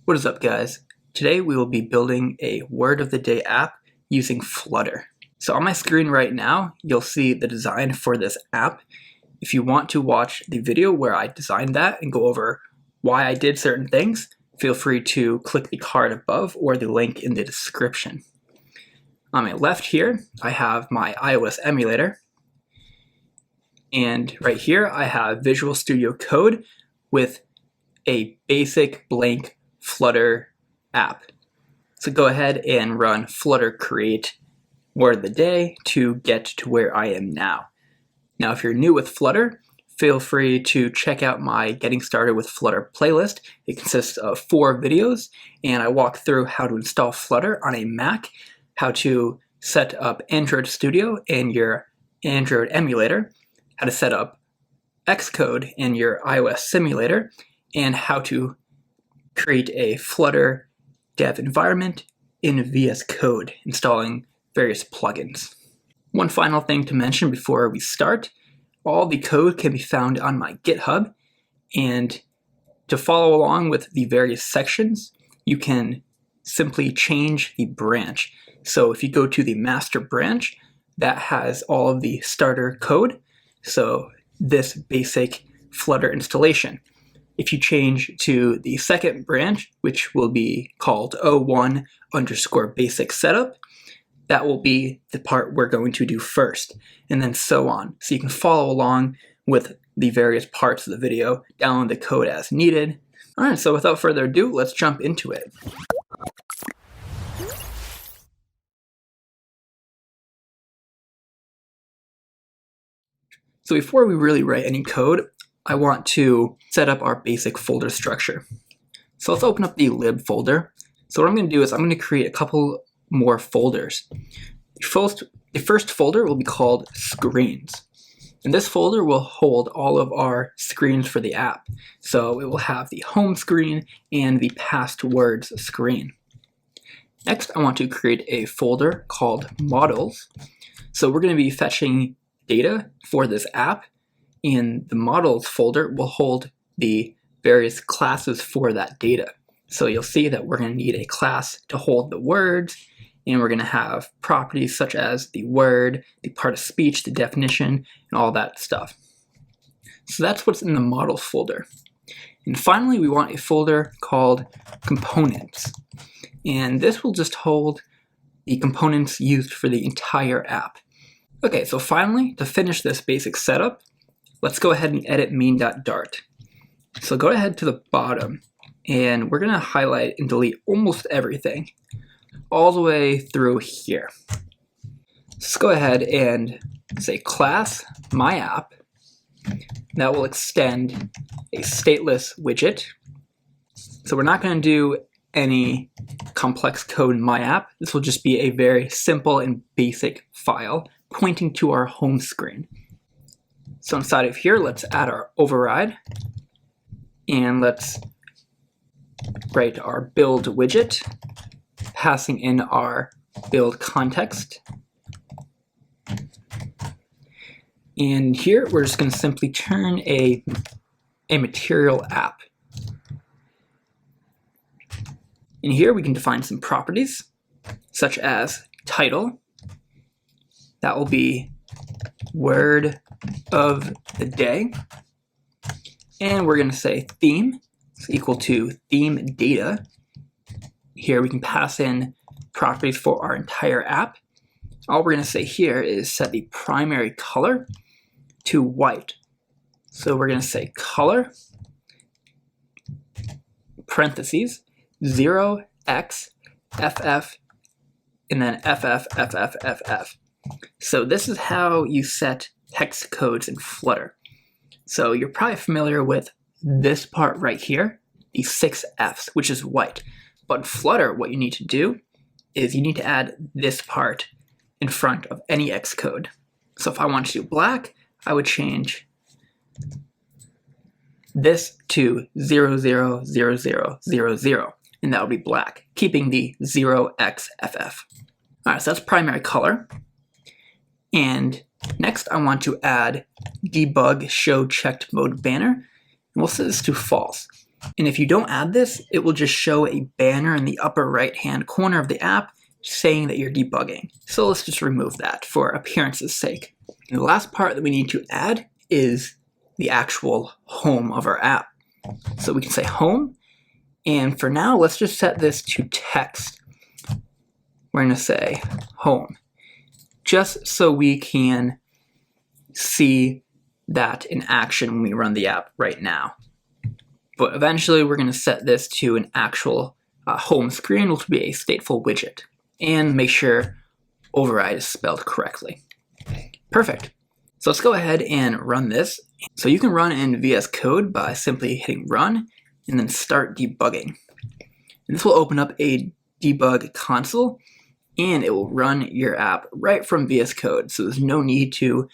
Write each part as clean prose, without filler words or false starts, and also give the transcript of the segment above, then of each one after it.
What is up, guys? Today we will be building a word of the day app using Flutter. So on my screen right now, you'll see the design for this app. If you want to watch the video where I designed that and go over why I did certain things, feel free to click the card above or the link in the description. On my left here, I have my iOS emulator. And right here, I have Visual Studio Code with a basic blank Flutter app. So go ahead and run Flutter create word of the day to get to where I am now. Now, if you're new with Flutter, feel free to check out my Getting Started with Flutter playlist. It consists of 4 videos, and I walk through how to install Flutter on a Mac, how to set up Android Studio and your Android emulator, how to set up Xcode in your iOS simulator, and how to create a Flutter dev environment in VS Code, installing various plugins. One final thing to mention before we start, all the code can be found on my GitHub, and to follow along with the various sections, you can simply change the branch. So if you go to the master branch, that has all of the starter code, so this basic Flutter installation. If you change to the second branch, which will be called O1_basic setup, that will be the part we're going to do first, and then so on. So you can follow along with the various parts of the video, download the code as needed. All right, so without further ado, let's jump into it. So before we really write any code, I want to set up our basic folder structure. So let's open up the lib folder. So what I'm going to do is I'm going to create a couple more folders. The first folder will be called screens. And this folder will hold all of our screens for the app. So it will have the home screen and the past words screen. Next, I want to create a folder called models. So we're going to be fetching data for this app, and the models folder will hold the various classes for that data. So you'll see that we're going to need a class to hold the words, and we're going to have properties such as the word, the part of speech, the definition, and all that stuff. So that's what's in the models folder. And finally, we want a folder called components. And this will just hold the components used for the entire app. Okay, so finally, to finish this basic setup, let's go ahead and edit main.dart. So go ahead to the bottom, and we're going to highlight and delete almost everything, all the way through here. Let's go ahead and say class myApp. That will extend a stateless widget. So we're not going to do any complex code in myApp. This will just be a very simple and basic file pointing to our home screen. So inside of here, let's add our override, and let's write our build widget, passing in our build context. And here, we're just going to simply turn a material app. In here, we can define some properties, such as title. That will be word of the day. And we're going to say theme is equal to theme data. Here we can pass in properties for our entire app. All we're going to say here is set the primary color to white. So we're going to say color, parentheses, 0x ff, and then ff. So this is how you set hex codes in Flutter. So you're probably familiar with this part right here, the 6 Fs, which is white. But in Flutter, what you need to do is you need to add this part in front of any X code. So if I want to do black, I would change this to 000000, and that would be black, keeping the 0xff. All right, so that's primary color. And next, I want to add debug show checked mode banner, and we'll set this to false. And if you don't add this, it will just show a banner in the upper right-hand corner of the app saying that you're debugging. So let's just remove that for appearance's sake. And the last part that we need to add is the actual home of our app. So we can say home, and for now, let's just set this to text. We're going to say home, just so we can see that in action when we run the app right now. But eventually, we're going to set this to an actual home screen, which will be a stateful widget. And make sure override is spelled correctly. Perfect. So let's go ahead and run this. So you can run in VS Code by simply hitting run and then start debugging. And this will open up a debug console and it will run your app right from VS Code. So there's no need to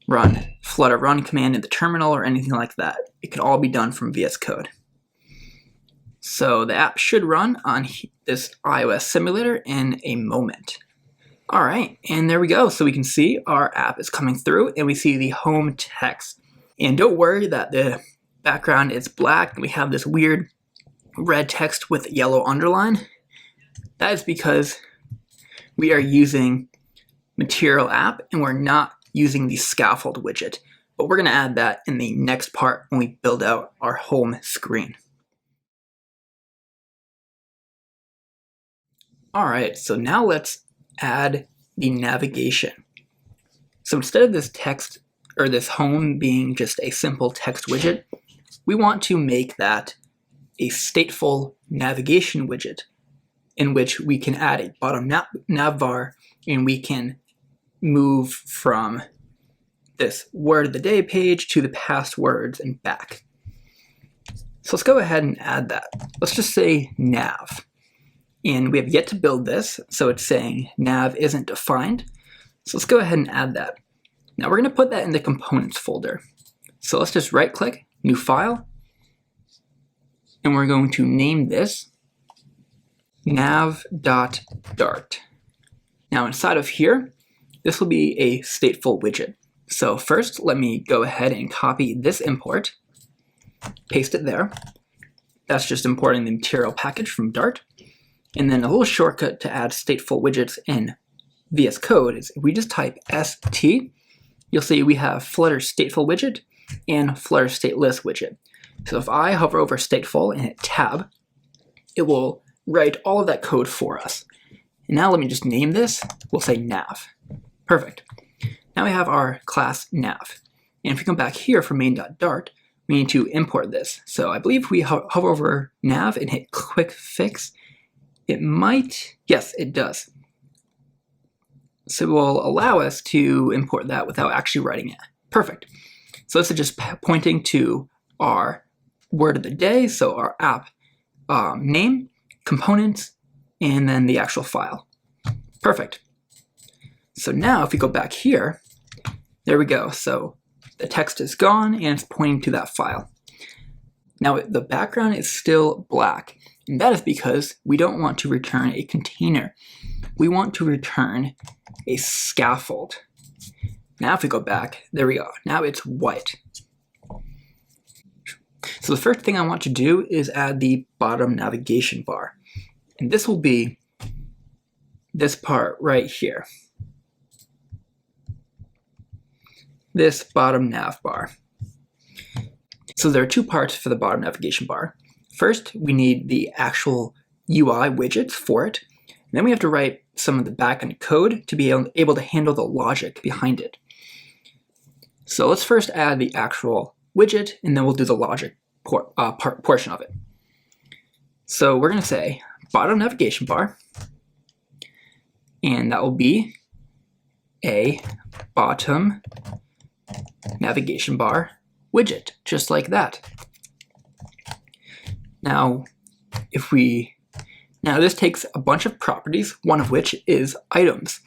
run Flutter run command in the terminal or anything like that. It can all be done from VS Code. So the app should run on this iOS simulator in a moment. All right, and there we go. So we can see our app is coming through and we see the home text. And don't worry that the background is black and we have this weird red text with yellow underline. That is because we are using Material app and we're not using the scaffold widget. But we're going to add that in the next part when we build out our home screen. All right, so now let's add the navigation. So instead of this text or this home being just a simple text widget, we want to make that a stateful navigation widget in which we can add a bottom nav bar and we can move from this word of the day page to the past words and back. So let's go ahead and add that. Let's just say nav. And we have yet to build this, so it's saying nav isn't defined. So let's go ahead and add that. Now we're going to put that in the components folder. So let's just right click, new file, and we're going to name this nav.dart. Now inside of here, this will be a stateful widget. So first, let me go ahead and copy this import, paste it there. That's just importing the material package from Dart. And then a little shortcut to add stateful widgets in VS Code is if we just type st, you'll see we have Flutter stateful widget and Flutter stateless widget. So if I hover over stateful and hit tab, it will write all of that code for us. And now let me just name this. We'll say nav. Perfect. Now we have our class nav. And if we come back here for main.dart, we need to import this. So I believe we hover over nav and hit quick fix. It might, yes, it does. So it will allow us to import that without actually writing it. Perfect. So this is just pointing to our word of the day, so our app name, components, and then the actual file. Perfect. So now if we go back here, there we go. So the text is gone and it's pointing to that file. Now the background is still black, and that is because we don't want to return a container. We want to return a scaffold. Now if we go back, there we go. Now it's white. So the first thing I want to do is add the bottom navigation bar. And this will be this part right here. This bottom nav bar. So there are two parts for the bottom navigation bar. First, we need the actual UI widgets for it. And then we have to write some of the backend code to be able to handle the logic behind it. So let's first add the actual widget, and then we'll do the logic portion of it. So we're going to say bottom navigation bar, and that will be a bottom navigation bar widget, just like that. Now, this takes a bunch of properties, one of which is items.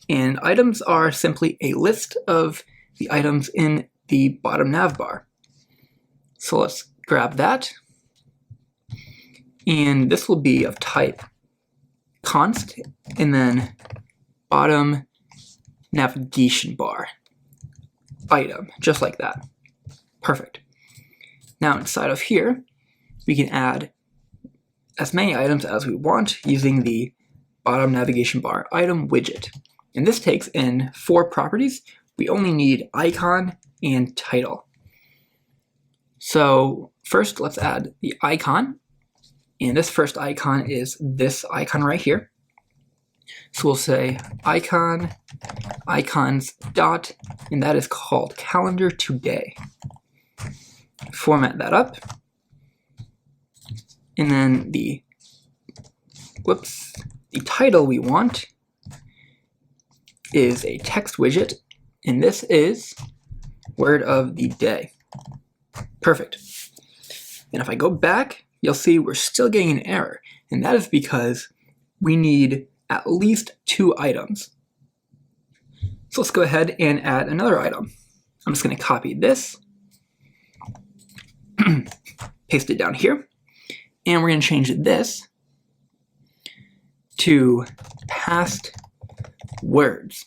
And items are simply a list of the items in the bottom nav bar. So let's grab that. And this will be of type const, and then bottom navigation bar item, just like that. Perfect. Now inside of here, we can add as many items as we want using the bottom navigation bar item widget. And this takes in 4 properties. We only need icon and title. So first, let's add the icon. And this first icon is this icon right here. So we'll say icon, icons dot, and that is called calendar today. Format that up. And then the title we want is a text widget, and this is word of the day. Perfect. And if I go back, you'll see we're still getting an error, and that is because we need at least 2 items. So let's go ahead and add another item. I'm just going to copy this, paste it down here, and we're going to change this to past words.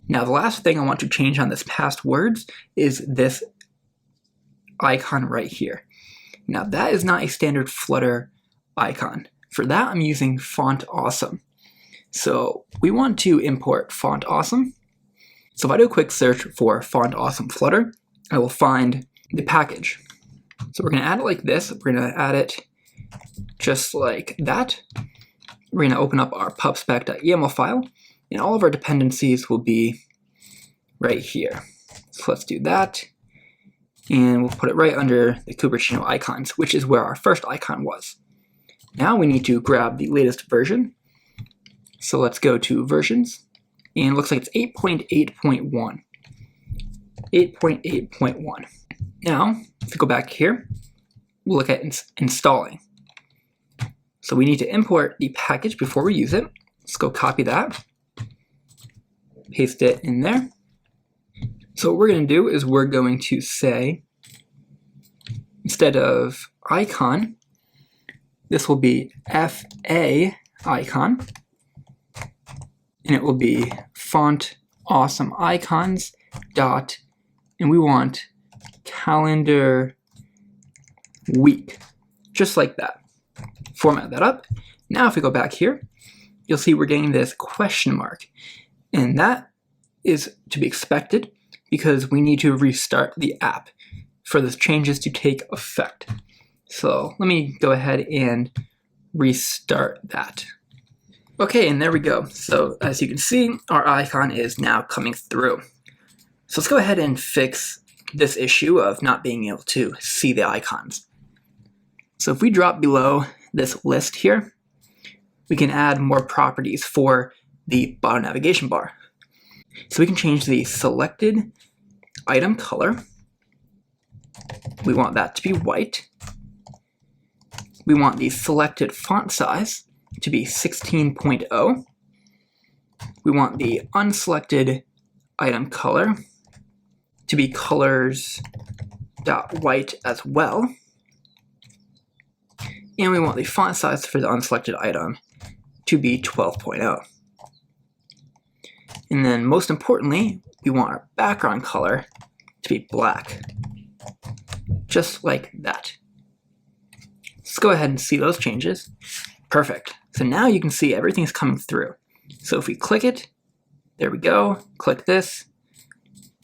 Now the last thing I want to change on this past words is this icon right here. Now that is not a standard Flutter icon. For that I'm using Font Awesome. So we want to import Font Awesome. So if I do a quick search for Font Awesome Flutter, I will find the package. So we're going to add it like this. We're going to add it just like that. We're going to open up our pubspec.yaml file, and all of our dependencies will be right here. So let's do that, and we'll put it right under the Cupertino icons, which is where our first icon was. Now we need to grab the latest version. So let's go to versions, and it looks like it's 8.8.1. 8.8.1. Now, if we go back here, we'll look at installing. So we need to import the package before we use it. Let's go copy that, paste it in there. So what we're going to do is we're going to say, instead of icon, this will be FA icon, and it will be font awesome icons dot, and we want calendar week, just like that. Format that up. Now if we go back here, you'll see we're getting this question mark, and that is to be expected because we need to restart the app for the changes to take effect. So let me go ahead and restart that. Okay, and there we go. So as you can see, our icon is now coming through. So let's go ahead and fix this issue of not being able to see the icons. So if we drop below this list here, we can add more properties for the bottom navigation bar. So we can change the selected item color. We want that to be white. We want the selected font size to be 16.0. We want the unselected item color to be colors.white as well. And we want the font size for the unselected item to be 12.0. And then most importantly, we want our background color to be black, just like that. Let's go ahead and see those changes. Perfect. So now you can see everything's coming through. So if we click it, there we go. Click this,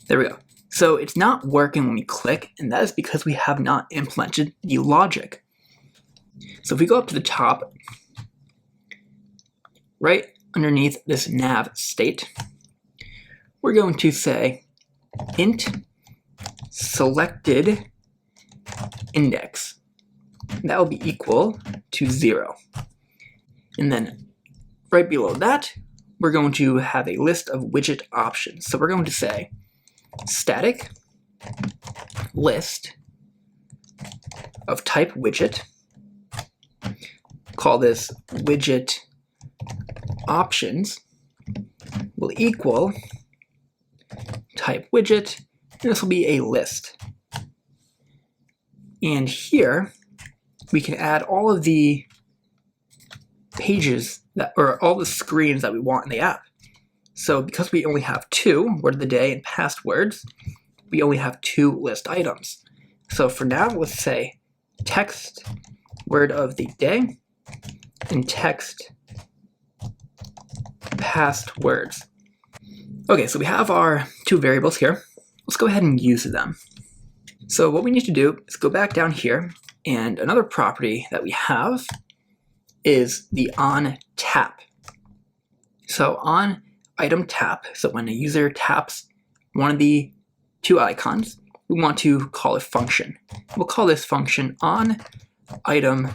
there we go. So it's not working when we click, and that is because we have not implemented the logic. So if we go up to the top, right underneath this nav state, we're going to say int selected index. That will be equal to 0. And then right below that, we're going to have a list of widget options. So we're going to say static list of type widget. Call this widget options will equal type widget, and this will be a list. And here we can add all of the pages that, or all the screens that we want in the app. So because we only have 2, word of the day and past words, we only have 2 list items. So for now, let's say text word of the day and text past words. Okay, so we have our two variables here. Let's go ahead and use them. So what we need to do is go back down here, and another property that we have is the on tap. So on item tap, so when a user taps one of the two icons, we want to call a function. We'll call this function on item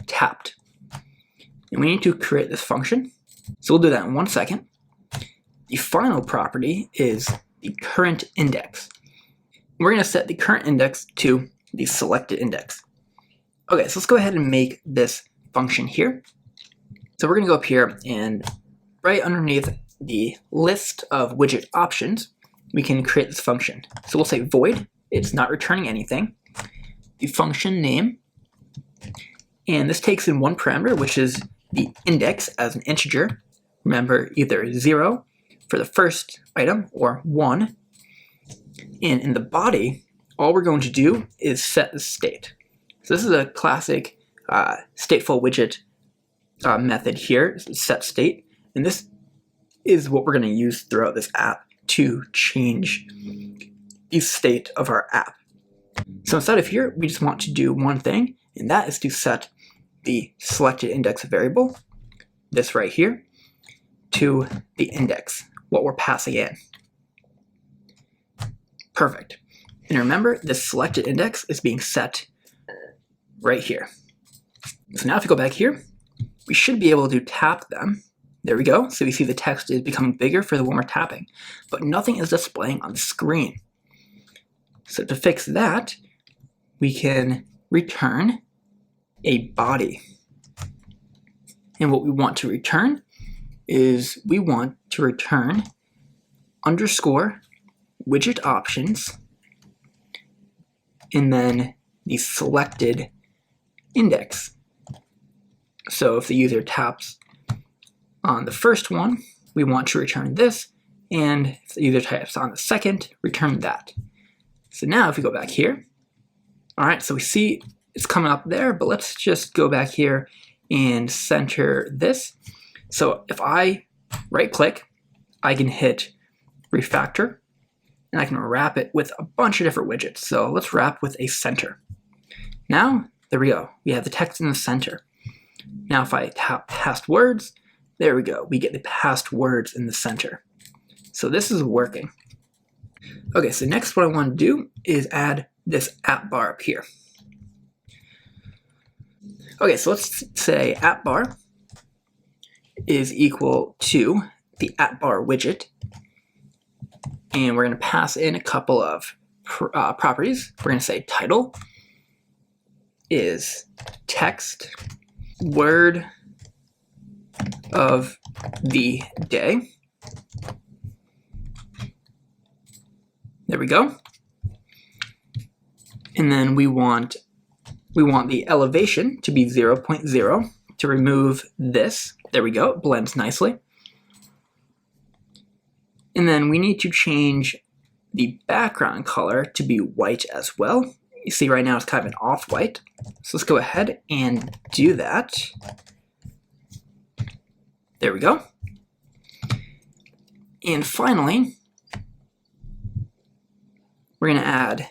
tapped. And we need to create this function. So we'll do that in 1 second. The final property is the current index. We're going to set the current index to the selected index. Okay, so let's go ahead and make this function here. So we're going to go up here, and right underneath the list of widget options, we can create this function. So we'll say void, it's not returning anything, the function name, and this takes in one parameter, which is the index as an integer. Remember, either 0 for the first item or 1. And in the body, all we're going to do is set the state. So this is a classic stateful widget method here, set state. And this is what we're going to use throughout this app to change the state of our app. So inside of here, we just want to do one thing, and that is to set the selected index variable, this right here, to the index, what we're passing in. Perfect. And remember, this selected index is being set right here. So now if you go back here, we should be able to tap them. There we go. So we see the text is becoming bigger for the one we're tapping, but nothing is displaying on the screen. So to fix that, we can return a body. And what we want to return is we want to return underscore widget options and then the selected index. So if the user taps on the first one, we want to return this, and if the user taps on the second, return that. So now if we go back here, all right, so we see it's coming up there, but let's just go back here and center this. So if I right click, I can hit refactor, and I can wrap it with a bunch of different widgets. So let's wrap with a center. Now, there we go. We have the text in the center. Now if I tap past words, there we go. We get the past words in the center. So this is working. Okay, so next what I want to do is add this app bar up here. Okay, so let's say app bar is equal to the app bar widget. And we're going to pass in a couple of properties. We're going to say title is text word of the day. There we go. And then we want the elevation to be 0.0 to remove this. There we go, it blends nicely. And then we need to change the background color to be white as well. You see right now it's kind of an off-white. So let's go ahead and do that. There we go. And finally, we're going to add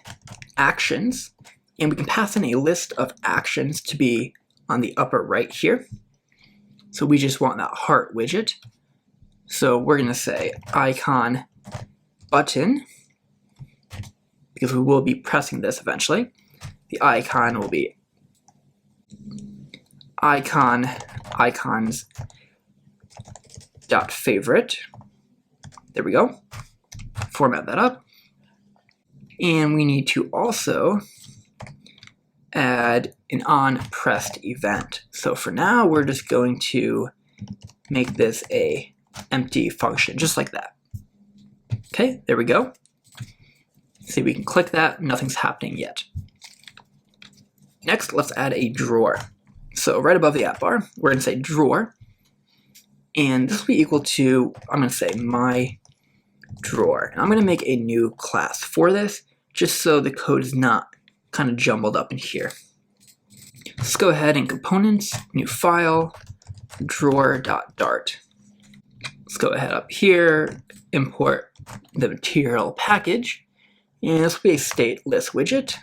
actions, and we can pass in a list of actions to be on the upper right here. So we just want that heart widget. So we're going to say icon button, because we will be pressing this eventually. The icon will be icons dot favorite. There we go. Format that up. And we need to also add an on pressed event. So for now, we're just going to make this a empty function, just like that. Okay, there we go. See, we can click that, nothing's happening yet. Next, let's add a drawer. So right above the app bar, we're going to say drawer, and this will be equal to, I'm going to say my drawer. And I'm going to make a new class for this, just so the code is not kind of jumbled up in here. Let's go ahead and components, new file, drawer.dart. Let's go ahead up here, import the material package, and this will be a stateless widget.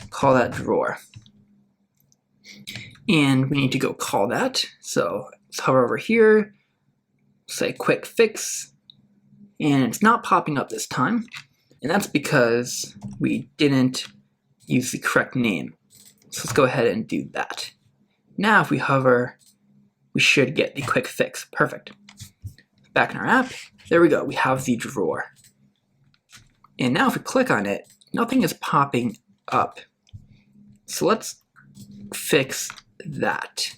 Call that drawer. And we need to go call that. So let's hover over here, say quick fix, and it's not popping up this time. And that's because we didn't use the correct name. So let's go ahead and do that. Now if we hover, we should get the quick fix. Perfect. Back in our app, there we go. We have the drawer. And now if we click on it, nothing is popping up. So let's fix that.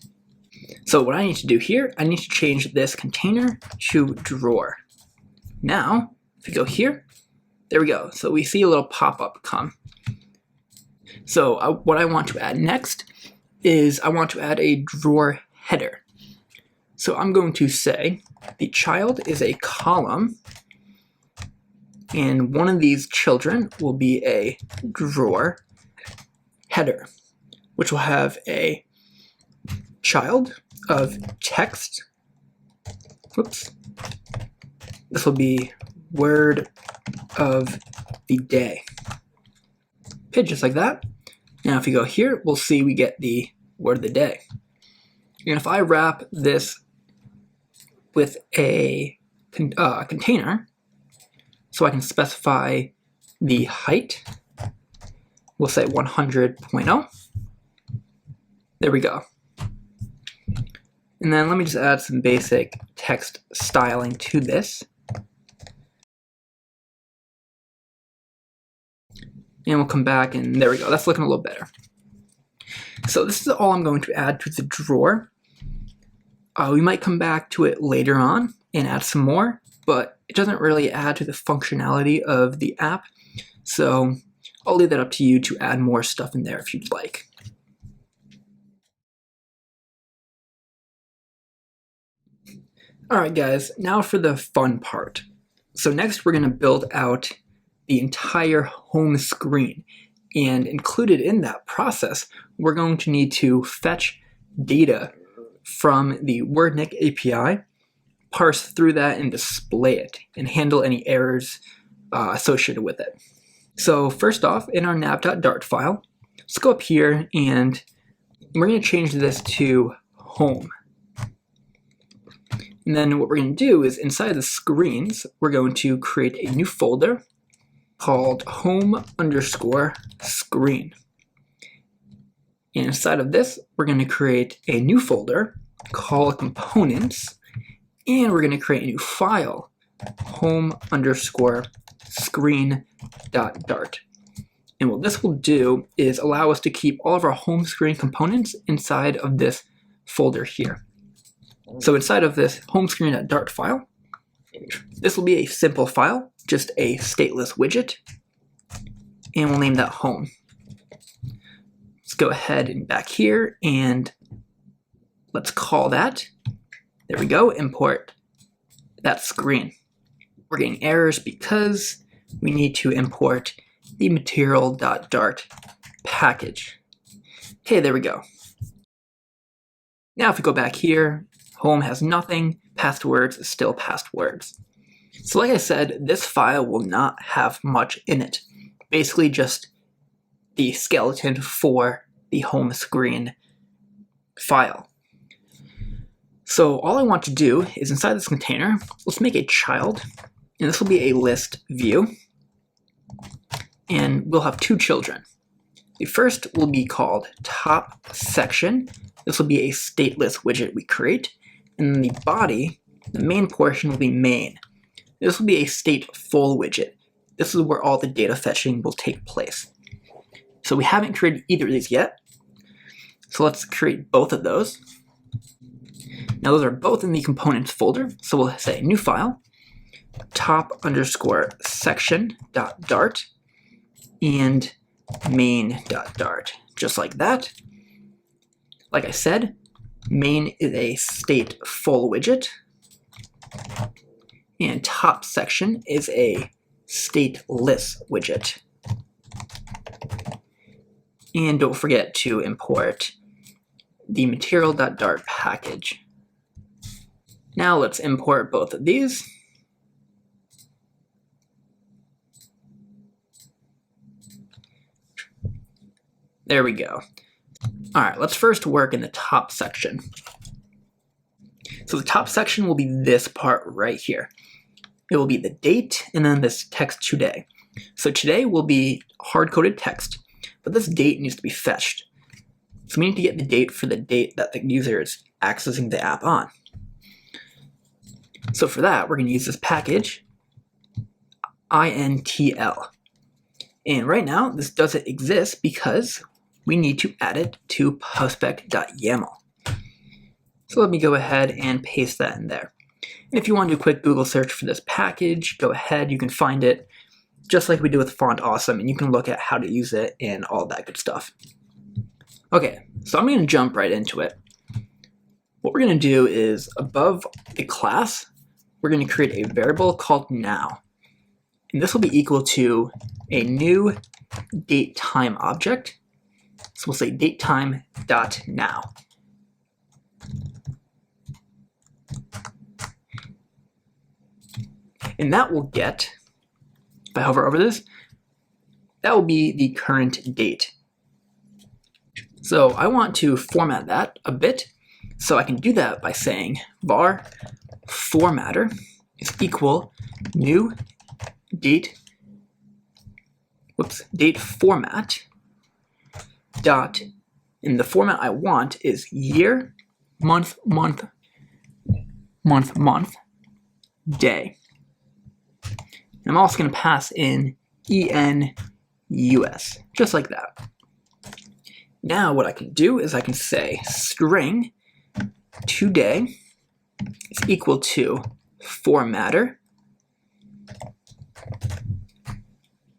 So what I need to do here, I need to change this container to drawer. Now, if we go here, there we go. So we see a little pop-up come. So what I want to add next is I want to add a drawer header. So I'm going to say the child is a column, and one of these children will be a drawer header, which will have a child of text. Whoops. This will be word of the day. Okay, just like that. Now if you go here, we'll see we get the word of the day. And if I wrap this with a container, so I can specify the height, we'll say 100.0. There we go. And then let me just add some basic text styling to this. And we'll come back and there we go. That's looking a little better. So this is all I'm going to add to the drawer. We might come back to it later on and add some more, but it doesn't really add to the functionality of the app. So I'll leave that up to you to add more stuff in there if you'd like. Alright guys, now for the fun part. So next we're going to build out the entire home screen, and included in that process we're going to need to fetch data from the Wordnik API, parse through that and display it, and handle any errors associated with it. So first off, in our nav.dart file, let's go up here and we're going to change this to home. And then what we're going to do is inside the screens, we're going to create a new folder called home_screen. And inside of this, we're going to create a new folder called components, and we're going to create a new file, home_screen.dart. And what this will do is allow us to keep all of our home screen components inside of this folder here. So inside of this home_screen.dart file, this will be a simple file, just a stateless widget, and we'll name that home. Let's go ahead and back here and let's call that. There we go, import that screen. We're getting errors because we need to import the material.dart package. Okay, there we go. Now if we go back here, home has nothing, past words is still past words. So like I said, this file will not have much in it. Basically just the skeleton for the home screen file. So all I want to do is inside this container, let's make a child, and this will be a list view, and we'll have two children. The first will be called top section. This will be a stateless widget we create, and then the body, the main portion, will be main. This will be a stateful widget. This is where all the data fetching will take place. So we haven't created either of these yet. So let's create both of those. Now those are both in the components folder. So we'll say new file, top_section.dart and main.dart, just like that. Like I said, main is a stateful widget, and top section is a stateless widget. And don't forget to import the material.dart package. Now let's import both of these. There we go. All right, let's first work in the top section. So the top section will be this part right here. It will be the date and then this text today. So today will be hard-coded text, but this date needs to be fetched. So we need to get the date for the date that the user is accessing the app on. So for that, we're going to use this package, intl. And right now, this doesn't exist because we need to add it to postspec.yaml. So let me go ahead and paste that in there. And if you want to do a quick Google search for this package, go ahead, you can find it just like we did with Font Awesome, and you can look at how to use it and all that good stuff. Okay, so I'm going to jump right into it. What we're going to do is above the class, we're going to create a variable called now. And this will be equal to a new datetime object. So we'll say datetime.now. And that will get, if I hover over this, that will be the current date. So I want to format that a bit. So I can do that by saying var formatter is equal new date format dot, and the format I want is year, month, day. And I'm also going to pass in ENUS, just like that. Now what I can do is I can say string today is equal to formatter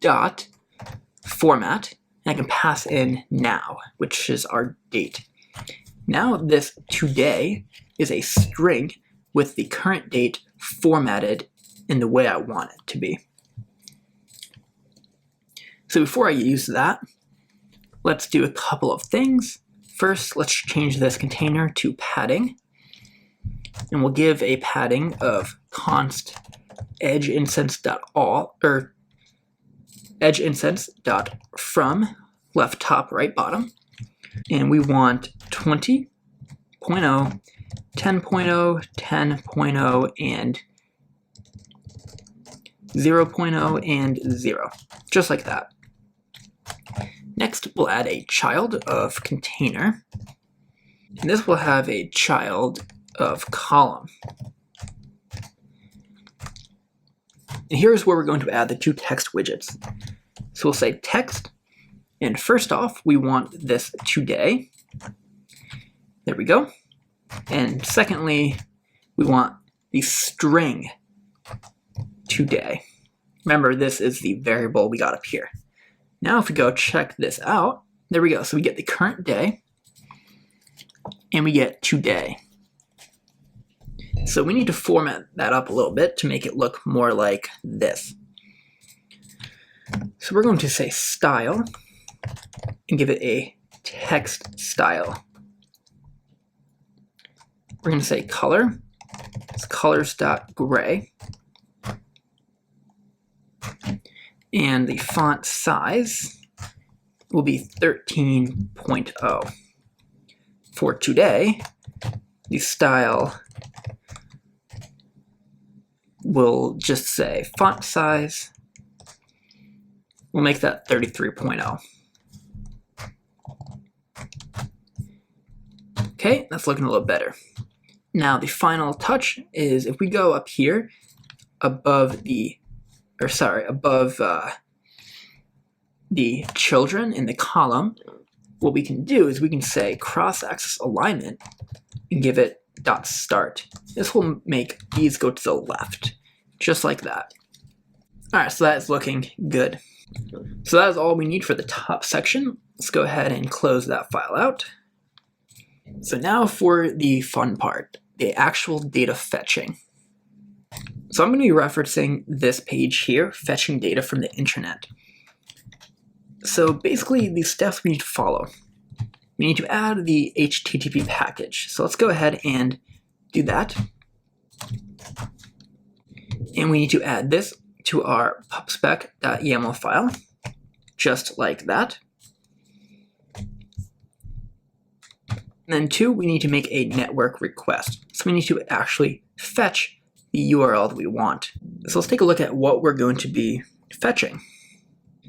dot format, and I can pass in now, which is our date. Now this today is a string with the current date formatted in the way I want it to be. So before I use that, let's do a couple of things. First, let's change this container to padding, and we'll give a padding of const edgeinstance.all, or edgeinstance.from left top right bottom, and we want 20.0, 10.0, 10.0, and 0.0 and 0, just like that. Next, we'll add a child of container, and this will have a child of column. And here's where we're going to add the two text widgets. So we'll say text, and first off, we want this today. There we go. And secondly, we want the string today. Remember, this is the variable we got up here. Now if we go check this out, there we go. So we get the current day, and we get today. So we need to format that up a little bit to make it look more like this. So we're going to say style and give it a text style. We're going to say color. It's colors.gray. And the font size will be 13.0. For today, the style will just say font size. We'll make that 33.0. Okay, that's looking a little better. Now the final touch is if we go up here above the children in the column, what we can do is we can say cross-axis alignment and give it .start. This will make these go to the left, just like that. All right, so that is looking good. So that is all we need for the top section. Let's go ahead and close that file out. So now for the fun part, the actual data fetching. So I'm going to be referencing this page here, fetching data from the internet. So basically, the steps we need to follow. We need to add the HTTP package. So let's go ahead and do that. And we need to add this to our pubspec.yaml file, just like that. And then 2, we need to make a network request. So we need to actually fetch the URL that we want. So let's take a look at what we're going to be fetching.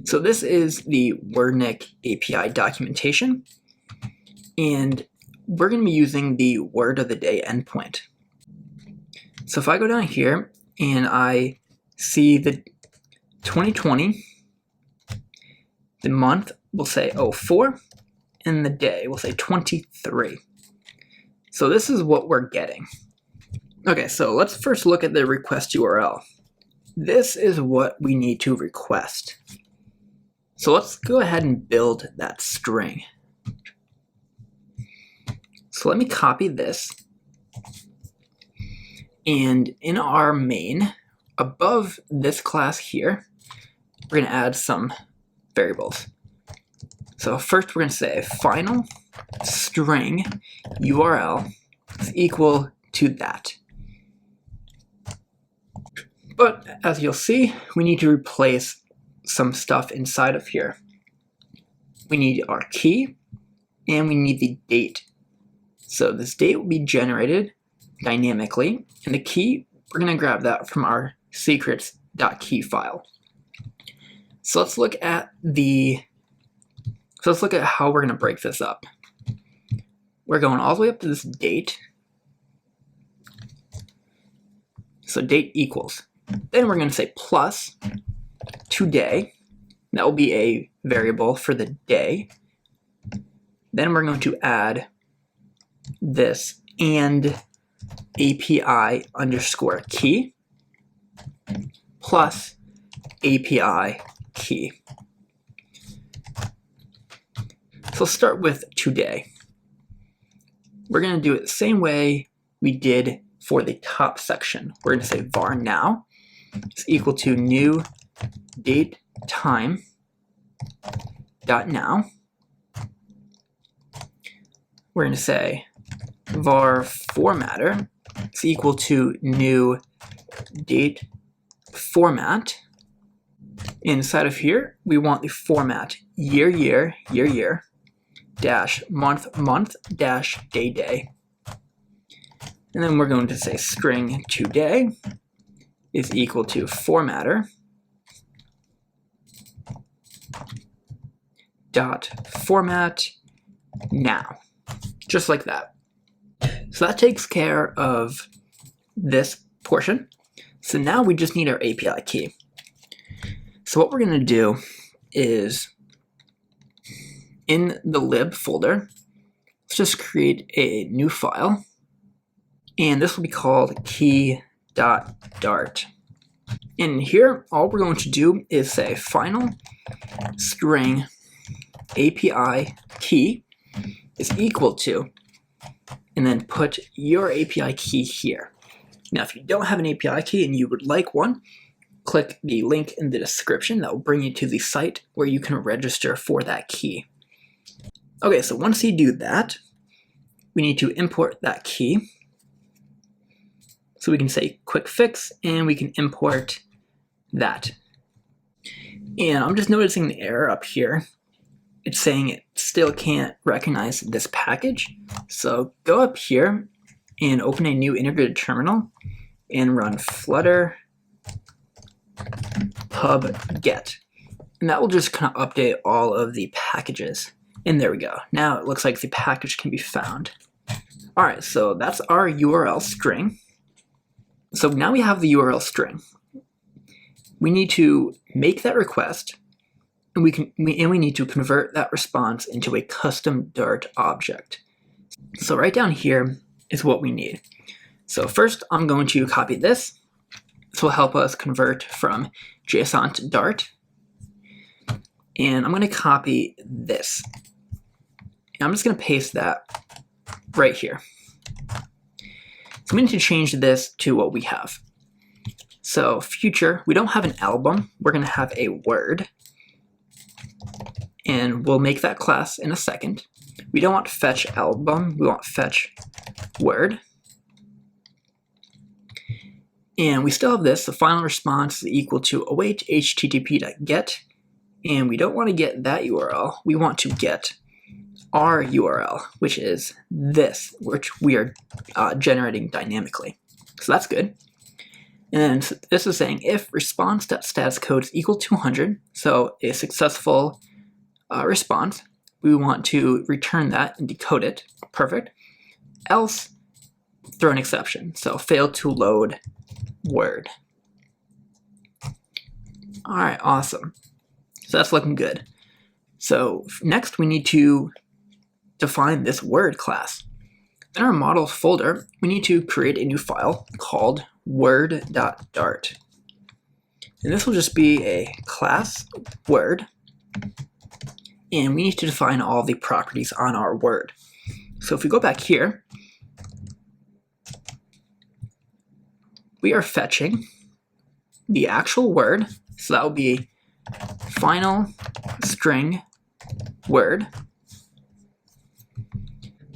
So this is the Wordnik API documentation, and we're going to be using the word of the day endpoint. So if I go down here and I see the 2020, the month will say 04, and the day will say 23. So this is what we're getting. Okay, so let's first look at the request URL. This is what we need to request. So let's go ahead and build that string. So let me copy this. And in our main, above this class here, we're going to add some variables. So first we're going to say final string URL is equal to that. But as you'll see, we need to replace some stuff inside of here. We need our key and we need the date. So this date will be generated dynamically, and the key, we're going to grab that from our secrets.key file. So let's look at how we're going to break this up. We're going all the way up to this date. So date equals. Then we're going to say plus today. That will be a variable for the day. Then we're going to add this and API underscore key plus API key. So let's start with today. We're going to do it the same way we did for the top section. We're going to say var now is equal to new date time dot now. We're going to say var formatter is equal to new date format. Inside of here, we want the format year dash month dash day. And then we're going to say string today is equal to formatter dot format now, just like that. So that takes care of this portion. So now we just need our API key. So what we're going to do is in the lib folder, let's just create a new file, and this will be called key.dart. In here, all we're going to do is say final string API key is equal to, and then put your API key here. Now, if you don't have an API key and you would like one, click the link in the description. That will bring you to the site where you can register for that key. Okay, so once you do that, we need to import that key. So we can say quick fix, and we can import that. And I'm just noticing the error up here. It's saying it still can't recognize this package. So go up here and open a new integrated terminal and run flutter pub get. And that will just kind of update all of the packages. And there we go. Now it looks like the package can be found. All right, so that's our URL string. So now we have the URL string. We need to make that request, and we need to convert that response into a custom Dart object. So right down here is what we need. So first, I'm going to copy this. This will help us convert from JSON to Dart. And I'm going to copy this. And I'm just going to paste that right here. So we need to change this to what we have. So future, we don't have an album. We're going to have a word. and we'll make that class in a second. We don't want fetch album, we want fetch word. And we still have this, the final response is equal to await http.get, and we don't want to get that URL, we want to get our URL, which is this, which we are generating dynamically. So that's good. And then this is saying if response.status code is equal to 100, so a successful response, we want to return that and decode it. Perfect. Else, throw an exception. So failed to load word. All right, awesome. So that's looking good. So next we need to define this word class. In our models folder, we need to create a new file called word.dart. And this will just be a class word, and we need to define all the properties on our word. So if we go back here, we are fetching the actual word, so that will be final string word.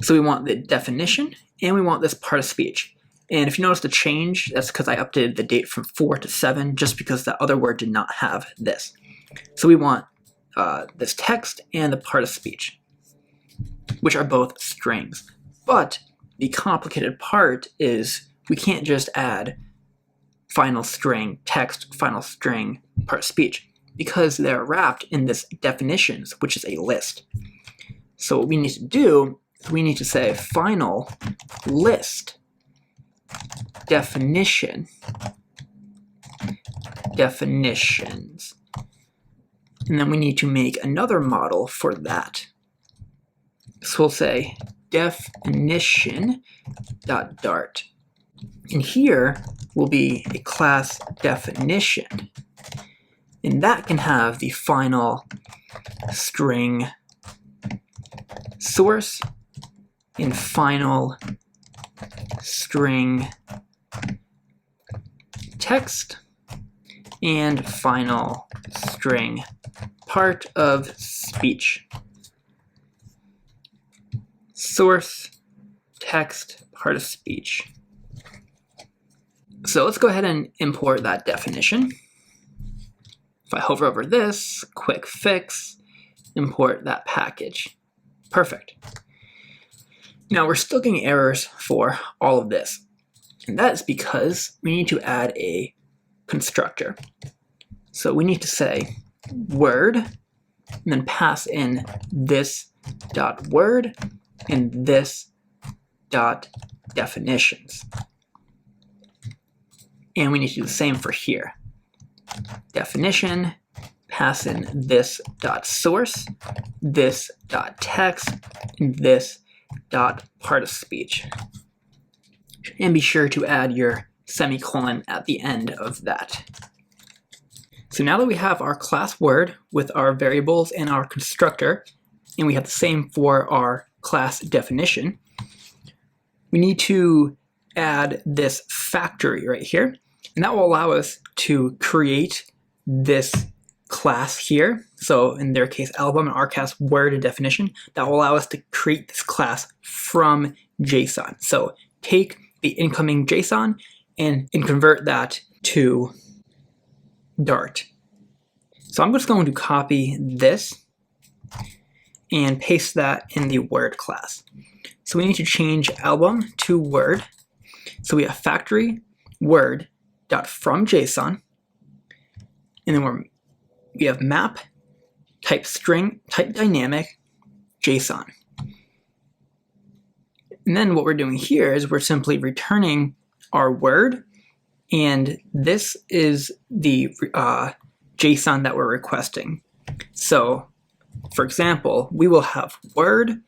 So we want the definition, and we want this part of speech. And if you notice the change, that's because I updated the date from 4 to 7, just because that other word did not have this. So we want this text and the part of speech, which are both strings. But the complicated part is we can't just add final string text, final string part of speech, because they're wrapped in this definitions, which is a list. So what we need to do, we need to say final list definition definitions, and then we need to make another model for that. So we'll say definition.dart, and here will be a class definition, and that can have the final string source and final string text and final string part of speech. Source, text, part of speech. So let's go ahead and import that definition. If I hover over this, quick fix, import that package. Perfect. Now we're still getting errors for all of this. And that is because we need to add a constructor. So we need to say word, and then pass in this dot word and this dot definitions. And we need to do the same for here. Definition, pass in this dot source, this dot text, and this dot part of speech. And be sure to add your semicolon at the end of that. So now that we have our class word with our variables and our constructor, and we have the same for our class definition, we need to add this factory right here, and that will allow us to create this class here. So in their case, album and our class word and definition, that will allow us to create this class from JSON. So take the incoming JSON and convert that to Dart. So I'm just going to copy this and paste that in the word class. So we need to change album to word. So we have factory word dot from JSON, and then we have map type string type dynamic JSON. And then what we're doing here is we're simply returning our word, and this is the JSON that we're requesting. So for example, we will have word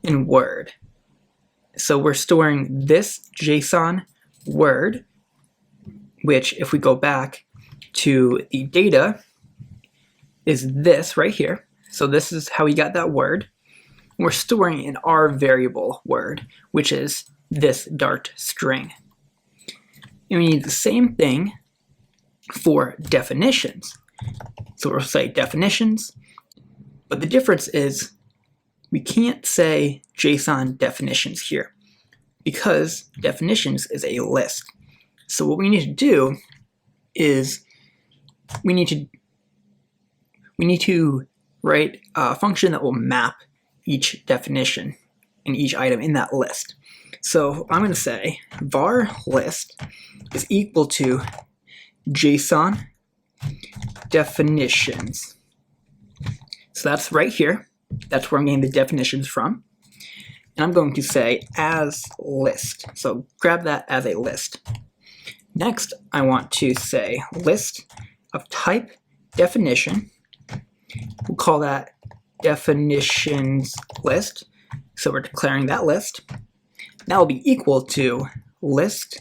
and word. So we're storing this JSON word, which if we go back to the data is this right here. So this is how we got that word. We're storing in our variable word, which is this Dart string. And we need the same thing for definitions. So we'll say definitions, But the difference is we can't say JSON definitions here because definitions is a list. So what we need to do is we need to write a function that will map each definition and each item in that list. So I'm going to say var list is equal to JSON definitions. So that's right here. That's where I'm getting the definitions from. And I'm going to say as list. So grab that as a list. Next, I want to say list of type definition. We'll call that definitions list. So we're declaring that list. That will be equal to list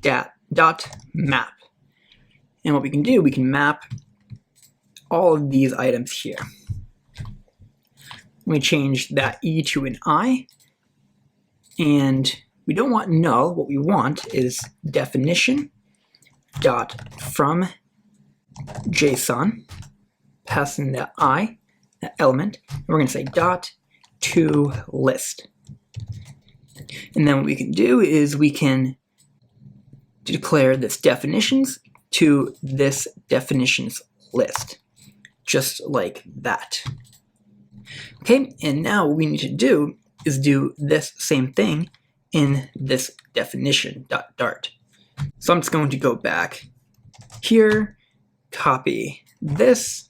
dot map. And what we can do, we can map all of these items here. We change that E to an I, and we don't want null. What we want is definition dot from JSON, passing the I, that element, and we're going to say dot to list. And then what we can do is we can declare this definitions to this definitions list, just like that. Okay, and now what we need to do is do this same thing in this definition.dart. So I'm just going to go back here, copy this,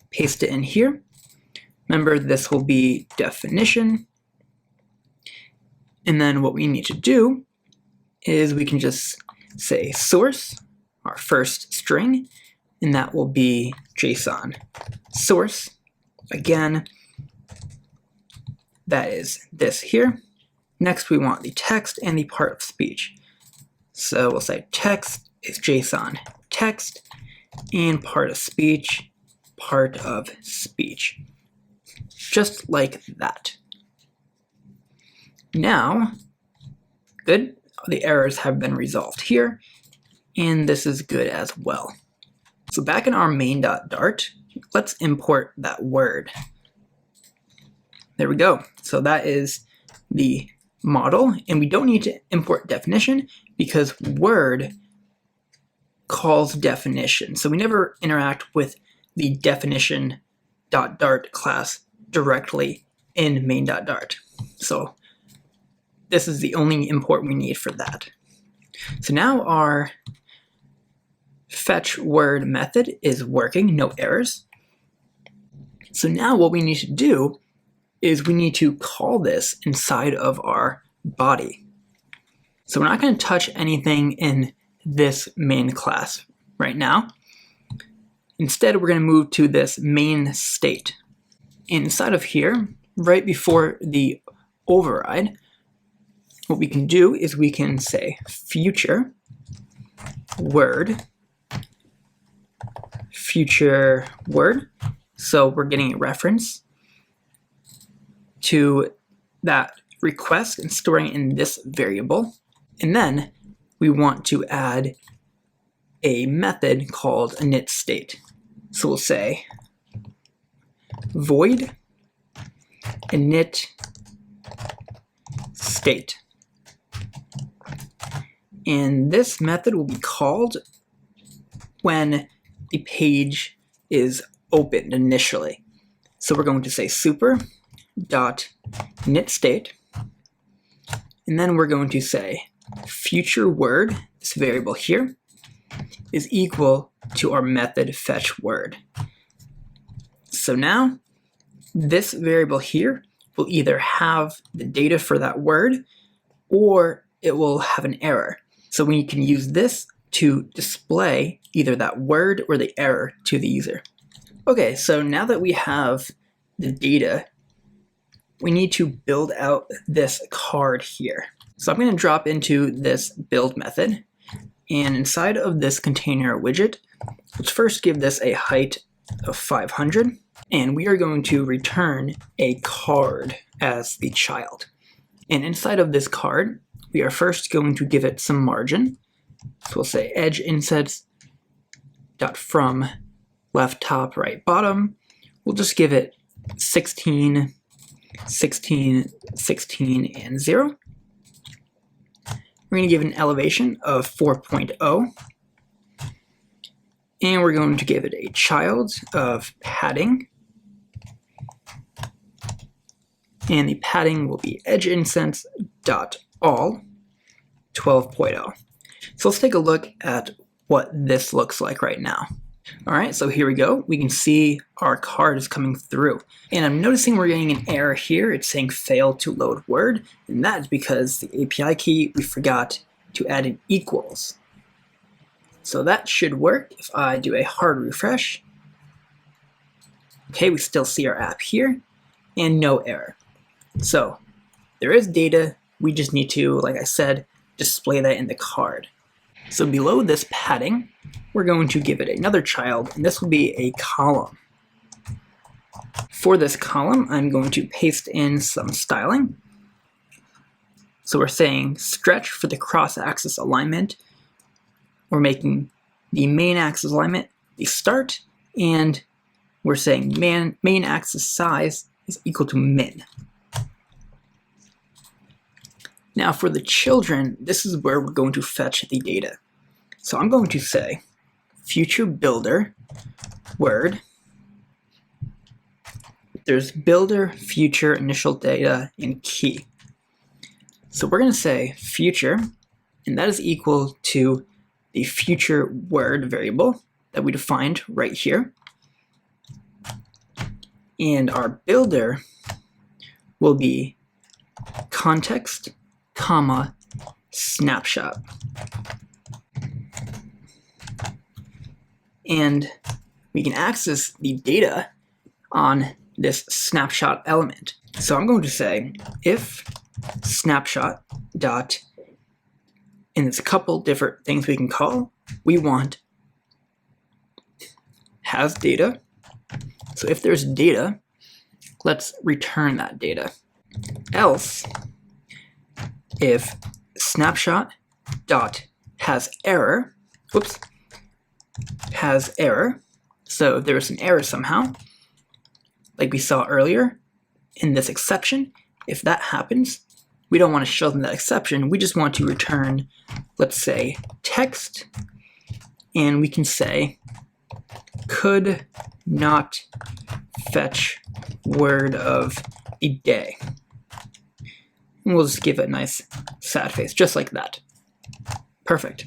paste it in here. Remember, this will be definition. And then what we need to do is we can just say source, our first string, and that will be JSON source. Again, that is this here. Next, we want the text and the part of speech. So we'll say text is JSON text, and part of speech, just like that. Now, good, the errors have been resolved here, and this is good as well. So back in our main.dart, let's import that word. There we go. So that is the model, and we don't need to import definition because word calls definition. So we never interact with the definition.dart class directly in main.dart. So this is the only import we need for that. So now our fetch word method is working, no errors. So now what we need to do is we need to call this inside of our body. So we're not going to touch anything in this main class right now. Instead, we're going to move to this main state. Inside of here, right before the override, what we can do is we can say future word. So we're getting a reference to that request and storing it in this variable. And then we want to add a method called init state. So we'll say void init state. And this method will be called when the page is opened initially. So we're going to say super.init state, and then we're going to say future word, this variable here, is equal to our method fetch word. So now this variable here will either have the data for that word or it will have an error. So we can use this to display either that word or the error to the user. Okay, so now that we have the data, we need to build out this card here. So I'm going to drop into this build method, and inside of this container widget, let's first give this a height of 500, and we are going to return a card as the child. And inside of this card, we are first going to give it some margin. So we'll say edge insets dot from left top right bottom. We'll just give it 16, 16, 16, and 0. We're going to give an elevation of 4.0. And we're going to give it a child of padding. And the padding will be edgeIncense.all 12.0. So let's take a look at what this looks like right now. All right, so here we go. We can see our card is coming through. And I'm noticing we're getting an error here. It's saying fail to load word. And that's because the API key, we forgot to add an equals. So that should work if I do a hard refresh. Okay, we still see our app here and no error. So there is data. We just need to, like I said, display that in the card. So below this padding, we're going to give it another child, and this will be a column. For this column, I'm going to paste in some styling. So we're saying stretch for the cross-axis alignment. We're making the main axis alignment the start, and we're saying main axis size is equal to min. Now for the children, this is where we're going to fetch the data. So I'm going to say future builder word. There's builder, future, initial data, and key. So we're going to say future, and that is equal to the future word variable that we defined right here. And our builder will be context, comma, snapshot. And we can access the data on this snapshot element. So I'm going to say if snapshot dot, and it's a couple different things we can call. We want has data. So if there's data, let's return that data. Else, if snapshot dot has error, has error. So if there's an error somehow, like we saw earlier in this exception, if that happens, we don't want to show them that exception. We just want to return, let's say, text, and we can say could not fetch word of the day. And we'll just give it a nice sad face, just like that. Perfect.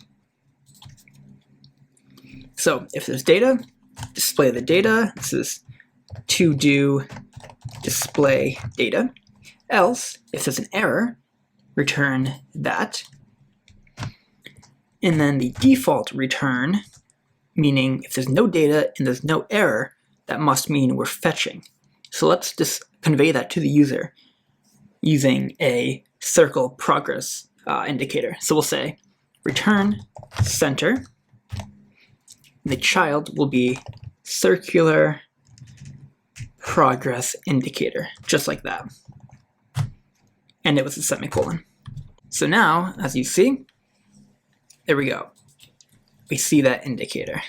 So if there's data, display the data. This is to do display data. Else, if there's an error, return that. And then the default return, meaning if there's no data and there's no error, that must mean we're fetching. So let's just convey that to the user using a circle progress indicator. So we'll say return center. The child will be circular progress indicator, just like that. And it was a semicolon. So now, as you see, there we go. We see that indicator.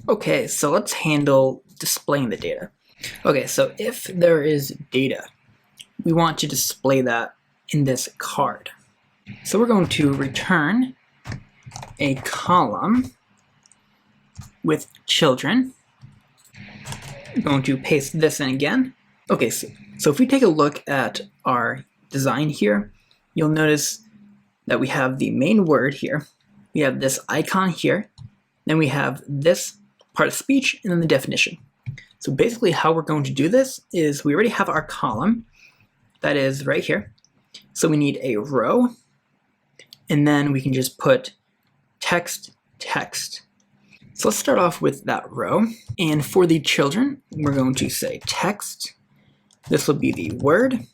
Okay, so let's handle displaying the data. Okay, so if there is data, we want to display that in this card. So we're going to return a column with children. I'm going to paste this in again. Okay, so if we take a look at our design here, you'll notice that we have the main word here. We have this icon here. Then we have this part of speech and then the definition. So basically how we're going to do this is we already have our column that is right here. So we need a row, and then we can just put text, text. So let's start off with that row. And for the children, we're going to say text. This will be the word.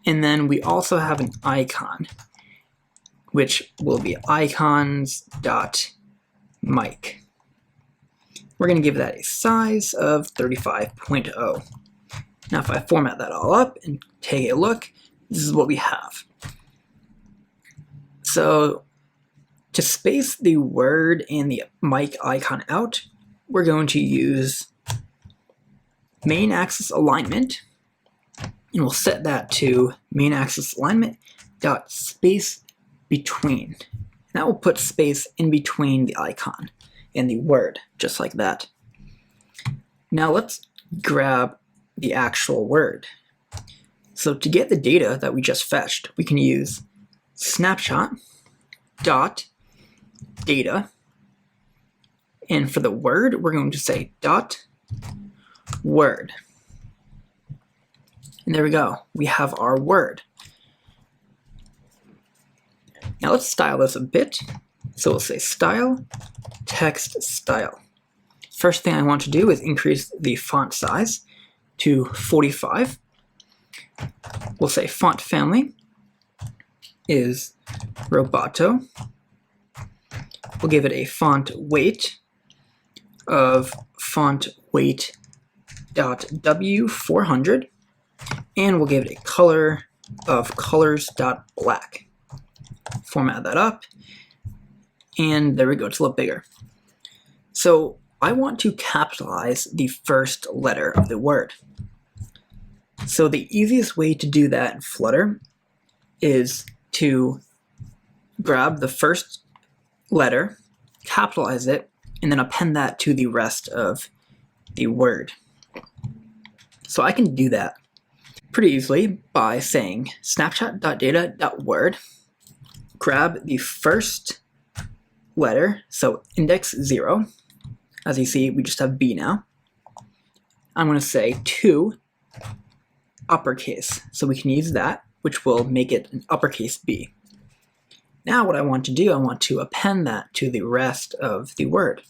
And then we also have an icon, which will be icons.mic. We're going to give that a size of 35.0. Now if I format that all up and take a look, this is what we have. So to space the word and the mic icon out, we're going to use main axis alignment, and we'll set that to main axis alignment dot space between. And that will put space in between the icon and the word, just like that. Now let's grab the actual word. So to get the data that we just fetched, we can use snapshot dot data, and for the word, we're going to say dot word. And there we go. We have our word. Now let's style this a bit. So we'll say style, text style. First thing I want to do is increase the font size to 45. We'll say font family is Roboto. We'll give it a font weight of font weight .w400, and we'll give it a color of colors.black. Format that up, and there we go, it's a little bigger. So I want to capitalize the first letter of the word. So the easiest way to do that in Flutter is to grab the first letter, capitalize it, and then append that to the rest of the word. So I can do that pretty easily by saying snapshot.data.word, grab the first letter, so index 0. As you see, we just have B now. I'm going to say to uppercase, so we can use that, which will make it an uppercase B. Now what I want to do, I want to append that to the rest of the word.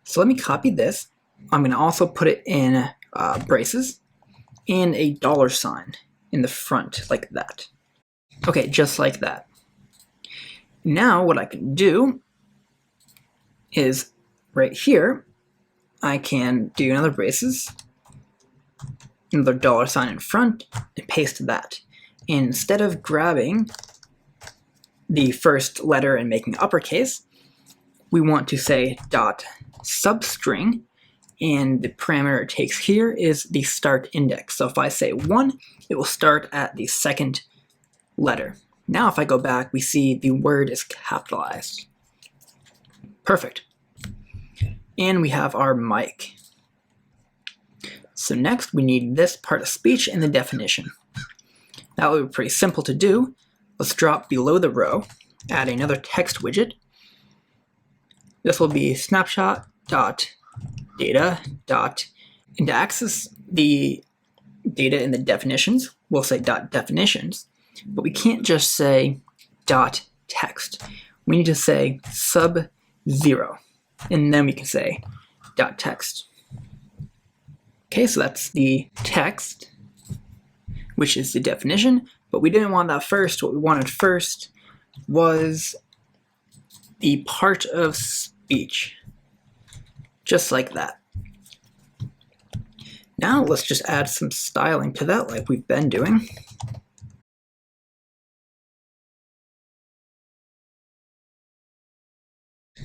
So let me copy this. I'm going to also put it in braces and a $sign in the front, like that. Okay, just like that. Now what I can do is right here, I can do another braces, another $sign in front, and paste that. And instead of grabbing the first letter and making uppercase, we want to say dot substring, and the parameter it takes here is the start index. So if I say 1, it will start at the second letter. Now if I go back, we see the word is capitalized. Perfect. And we have our mic. So next we need this part of speech and the definition. That will be pretty simple to do. Let's drop below the row, add another text widget. This will be snapshot.data. And to access the data in the definitions, we'll say .definitions, but we can't just say .text. We need to say sub-0, and then we can say .text. Okay, so that's the text, which is the definition, but we didn't want that first. What we wanted first was the part of speech, just like that. Now let's just add some styling to that like we've been doing.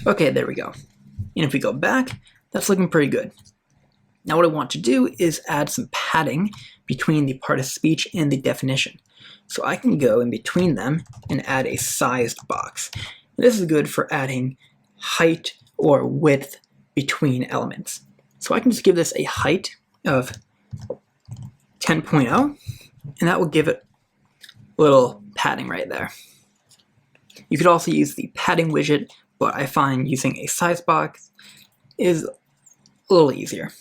Okay, there we go. And if we go back, that's looking pretty good. Now what I want to do is add some padding between the part of speech and the definition. So I can go in between them and add a sized box. And this is good for adding height or width between elements. So I can just give this a height of 10.0, and that will give it a little padding right there. You could also use the padding widget, but I find using a size box is a little easier.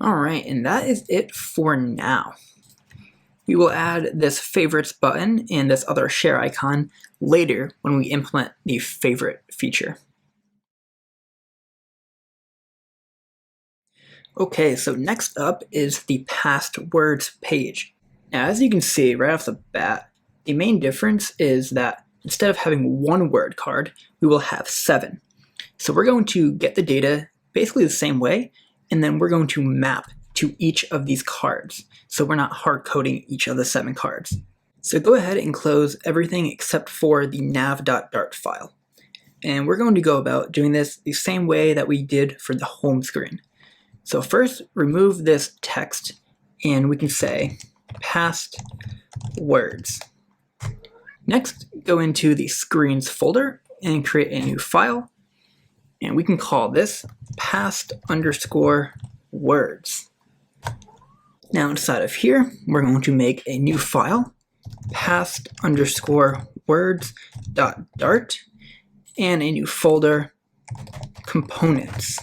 Alright, and that is it for now. We will add this favorites button and this other share icon later when we implement the favorite feature. Okay, so next up is the past words page. Now, as you can see right off the bat, the main difference is that instead of having one word card, we will have 7. So we're going to get the data basically the same way, and then we're going to map to each of these cards. So we're not hard coding each of the 7 cards. So go ahead and close everything except for the nav.dart file. And we're going to go about doing this the same way that we did for the home screen. So first, remove this text, and we can say past words. Next, go into the screens folder and create a new file, and we can call this past_words. Now inside of here, we're going to make a new file, past_words.dart, and a new folder, components.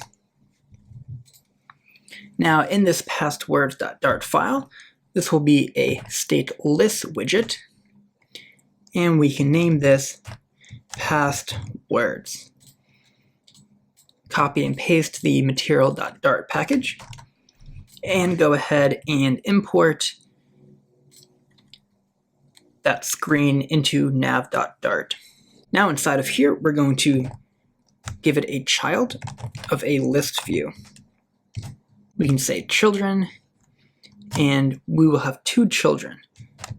Now in this pastwords.dart file, this will be a stateless widget, and we can name this past words. Copy and paste the material.dart package, and go ahead and import that screen into nav.dart. Now inside of here, we're going to give it a child of a list view. We can say children, and we will have two children.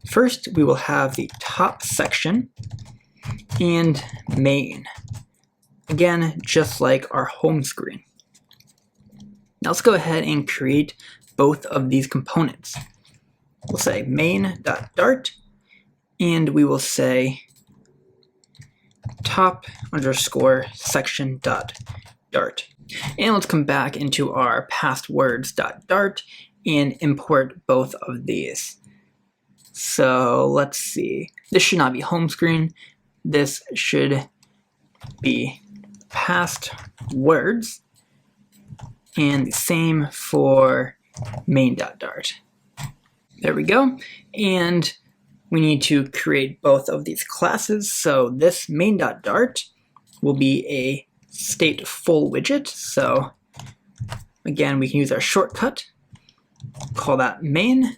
First, we will have the top section and main. Again, just like our home screen. Now let's go ahead and create both of these components. We'll say main.dart, and we will say top_section.dart. And let's come back into our pastwords.dart and import both of these. So let's see. This should not be home screen. This should be past words, and the same for main.dart. There we go. And we need to create both of these classes. So this main.dart will be a stateful widget. So again, we can use our shortcut, call that main,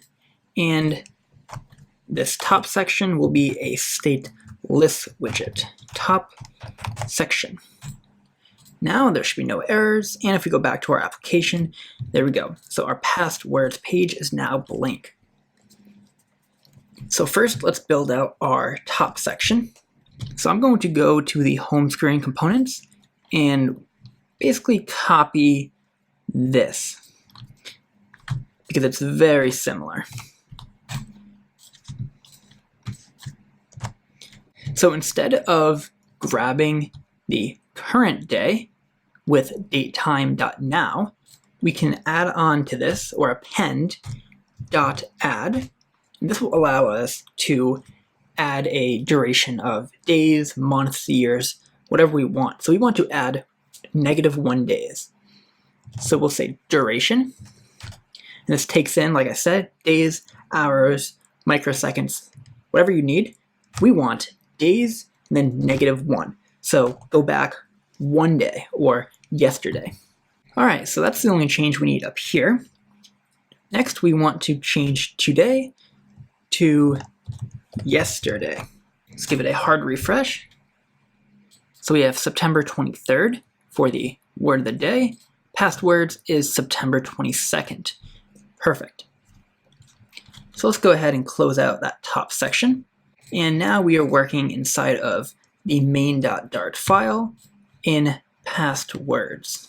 and this top section will be a stateless widget, top section. Now there should be no errors, and if we go back to our application, there we go. So our past words page is now blank. So first, let's build out our top section. So I'm going to go to the home screen components and basically copy this because it's very similar. So instead of grabbing the current day with datetime.now, we can add on to this or append .add. This will allow us to add a duration of days, months, years, whatever we want. So we want to add -1 days. So we'll say duration. And this takes in, like I said, days, hours, microseconds, whatever you need. We want days and then -1. So go back 1 day or yesterday. All right, so that's the only change we need up here. Next, we want to change today to yesterday. Let's give it a hard refresh. So we have September 23rd for the word of the day. Past words is September 22nd. Perfect. So let's go ahead and close out that top section. And now we are working inside of the main.dart file in past words.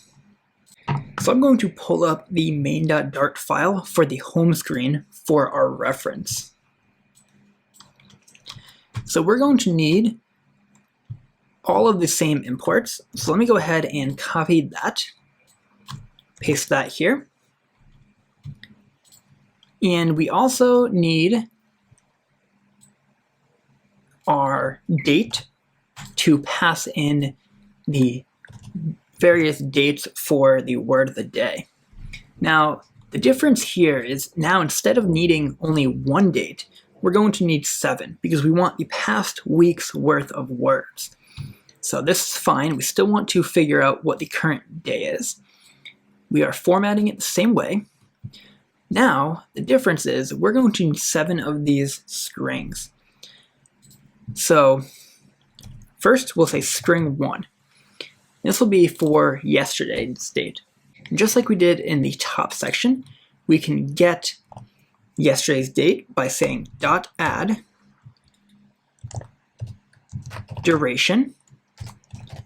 So I'm going to pull up the main.dart file for the home screen for our reference. So we're going to need all of the same imports. So let me go ahead and copy that, paste that here. And we also need our date to pass in the various dates for the word of the day. Now, the difference here is now instead of needing only 1 date, we're going to need 7 because we want the past week's worth of words. So this is fine. We still want to figure out what the current day is. We are formatting it the same way. Now, the difference is we're going to need 7 of these strings. So first, we'll say string 1. This will be for yesterday's date. And just like we did in the top section, we can get yesterday's date by saying .add duration,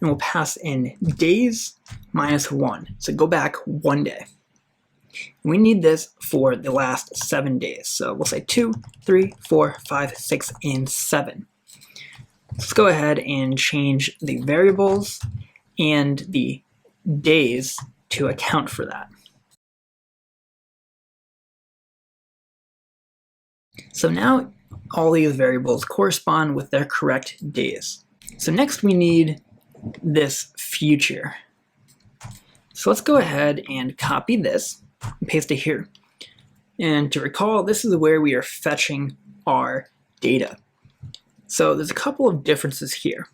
and we'll pass in days -1. So go back 1 day. We need this for the last 7 days. So we'll say 2, 3, 4, 5, 6, and 7. Let's go ahead and change the variables and the days to account for that. So now all these variables correspond with their correct days. So next we need this future. So let's go ahead and copy this and paste it here. And to recall, this is where we are fetching our data. So there's a couple of differences here.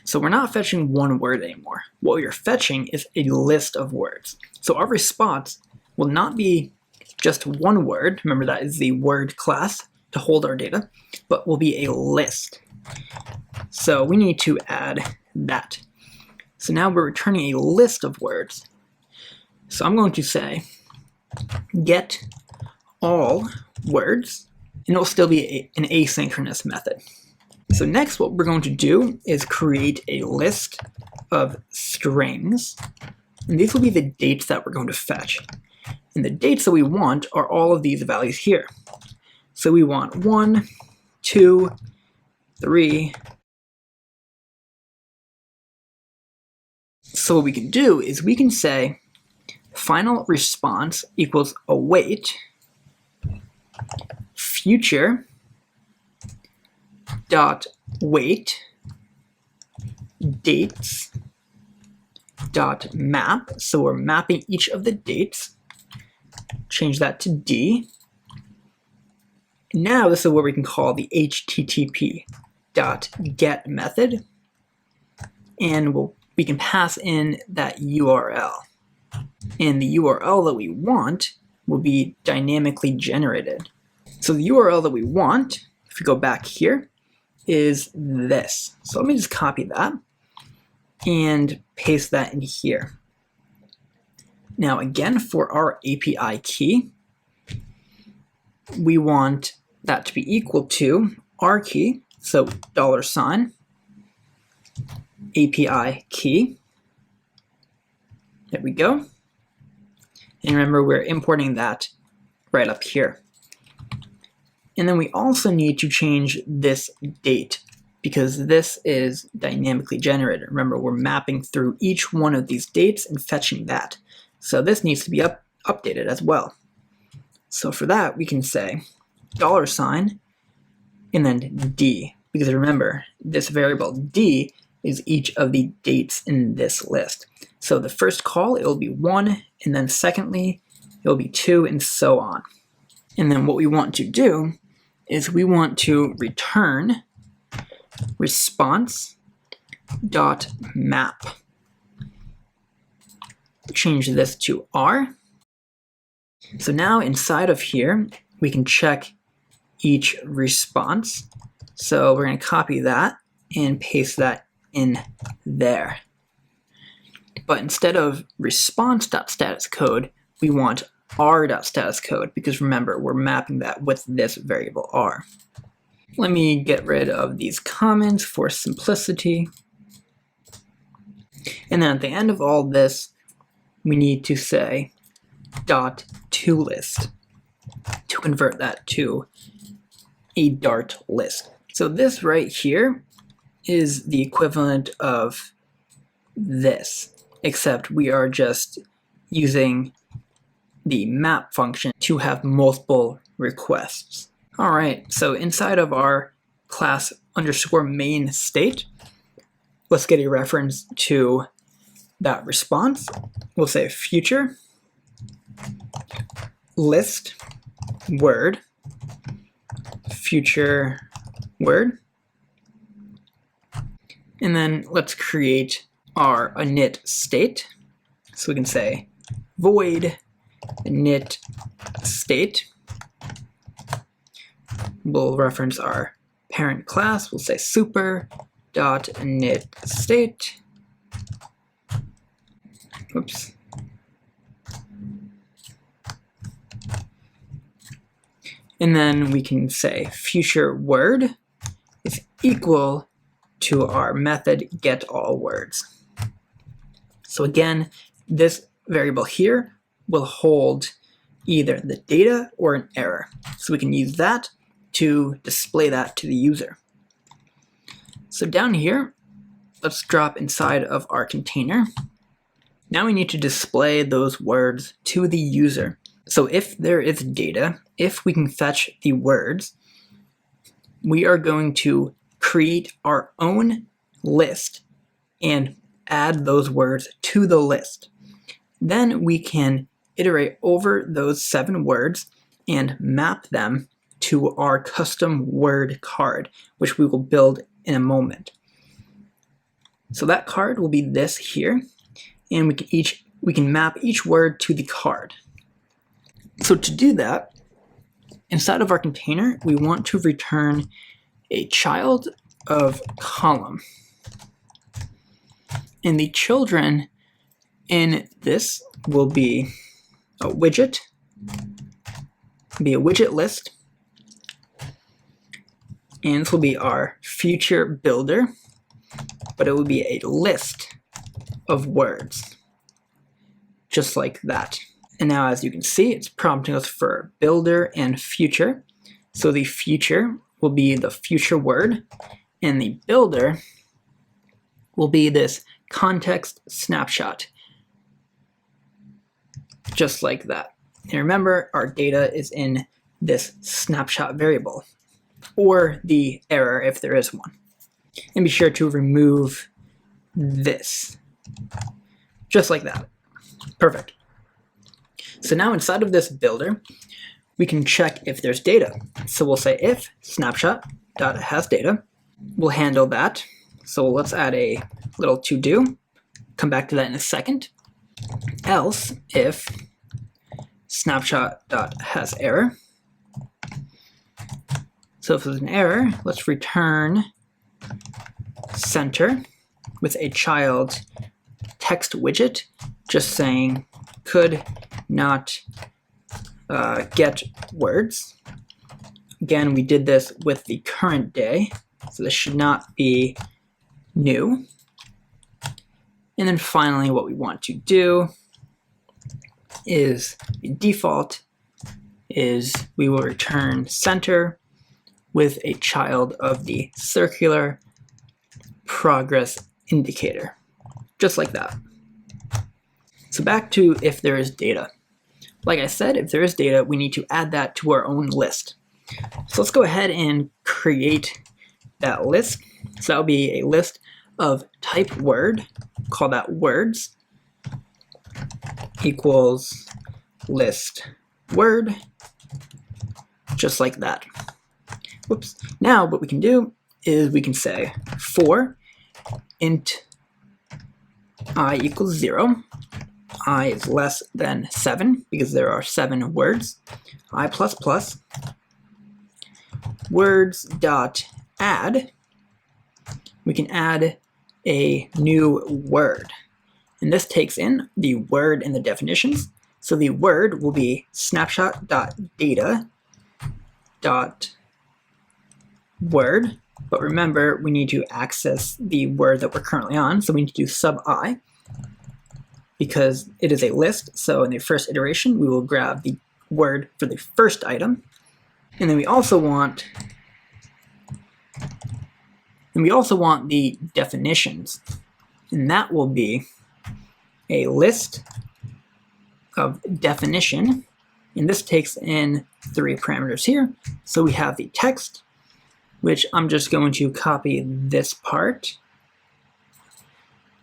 So we're not fetching one word anymore. What we are fetching is a list of words. So our response will not be just one word, remember that is the word class to hold our data, but will be a list. So we need to add that. So now we're returning a list of words. So I'm going to say get all words, and it will still be an asynchronous method. So next what we're going to do is create a list of strings, and these will be the dates that we're going to fetch. And the dates that we want are all of these values here. So we want 1, 2, 3. So what we can do is we can say final response equals await future dot wait dates dot map. So we're mapping each of the dates. Change that to D. Now this is what we can call the HTTP dot get method, and we can pass in that URL. And the URL that we want will be dynamically generated. So the URL that we want, if we go back here, is this. So let me just copy that and paste that in here. Now again, for our API key, we want that to be equal to our key, so $, API key. There we go. And remember, we're importing that right up here. And then we also need to change this date because this is dynamically generated. Remember, we're mapping through each one of these dates and fetching that. So this needs to be updated as well. So for that, we can say $, and then D, because remember, this variable D is each of the dates in this list. So the first call, it will be 1, and then secondly, it will be 2, and so on. And then what we want to do is we want to return response.map. Change this to R. So now inside of here, we can check each response. So we're going to copy that and paste that in there. But instead of response.statuscode, we want r.statuscode because remember, we're mapping that with this variable r. Let me get rid of these comments for simplicity. And then at the end of all this, we need to say .toList to convert that to a Dart list. So this right here is the equivalent of this, except we are just using the map function to have multiple requests. All right, so inside of our class underscore main state, let's get a reference to that response. We'll say future list word, future word, and then let's create our init state. So we can say void init state. We'll reference our parent class. We'll say super.init state. Oops. And then we can say future word is equal to our method getAllWords. So again, this variable here will hold either the data or an error. So we can use that to display that to the user. So down here, let's drop inside of our container. Now we need to display those words to the user. So if there is data, if we can fetch the words, we are going to create our own list and add those words to the list. Then we can iterate over those 7 words and map them to our custom word card, which we will build in a moment. So that card will be this here, and we can map each word to the card. So to do that, inside of our container, we want to return a child of column. And the children in this will be a widget, list, and this will be our future builder, but it will be a list of words, just like that. And now, as you can see, it's prompting us for builder and future. So the future will be the future word, and the builder will be this context snapshot, just like that. And remember, our data is in this snapshot variable, or the error if there is one. And be sure to remove this, just like that. Perfect. So now inside of this builder, we can check if there's data. So we'll say if snapshot.hasData. We'll handle that. So let's add a little to do. Come back to that in a second. Else if snapshot.hasError. So if there's an error, let's return center with a child text widget, just saying could not get words. Again, we did this with the current day, so this should not be new. And then finally, what we want to do is the default is we will return center with a child of the circular progress indicator, just like that. So back to if there is data. Like I said, if there is data, we need to add that to our own list. So let's go ahead and create that list. So that'll be a list of type word, call that words, equals list word, just like that. Whoops. Now what we can do is we can say for int I equals 0, I is less than 7 because there are 7 words, I plus plus, words dot add, we can add a new word. And this takes in the word and the definitions. So the word will be snapshot.data.word. But remember, we need to access the word that we're currently on. So we need to do sub I because it is a list. So in the first iteration, we will grab the word for the first item. And then we also want the definitions. And that will be a list of definition. And this takes in 3 parameters here. So we have the text, which I'm just going to copy this part.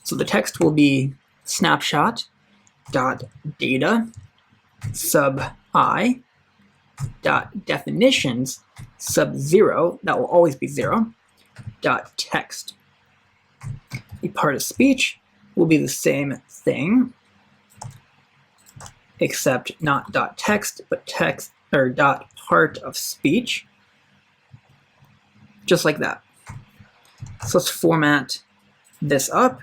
So the text will be snapshot.data sub I dot definitions sub 0, that will always be 0, dot text. A part of speech will be the same thing, except not dot text, but text or dot part of speech, just like that. So let's format this up.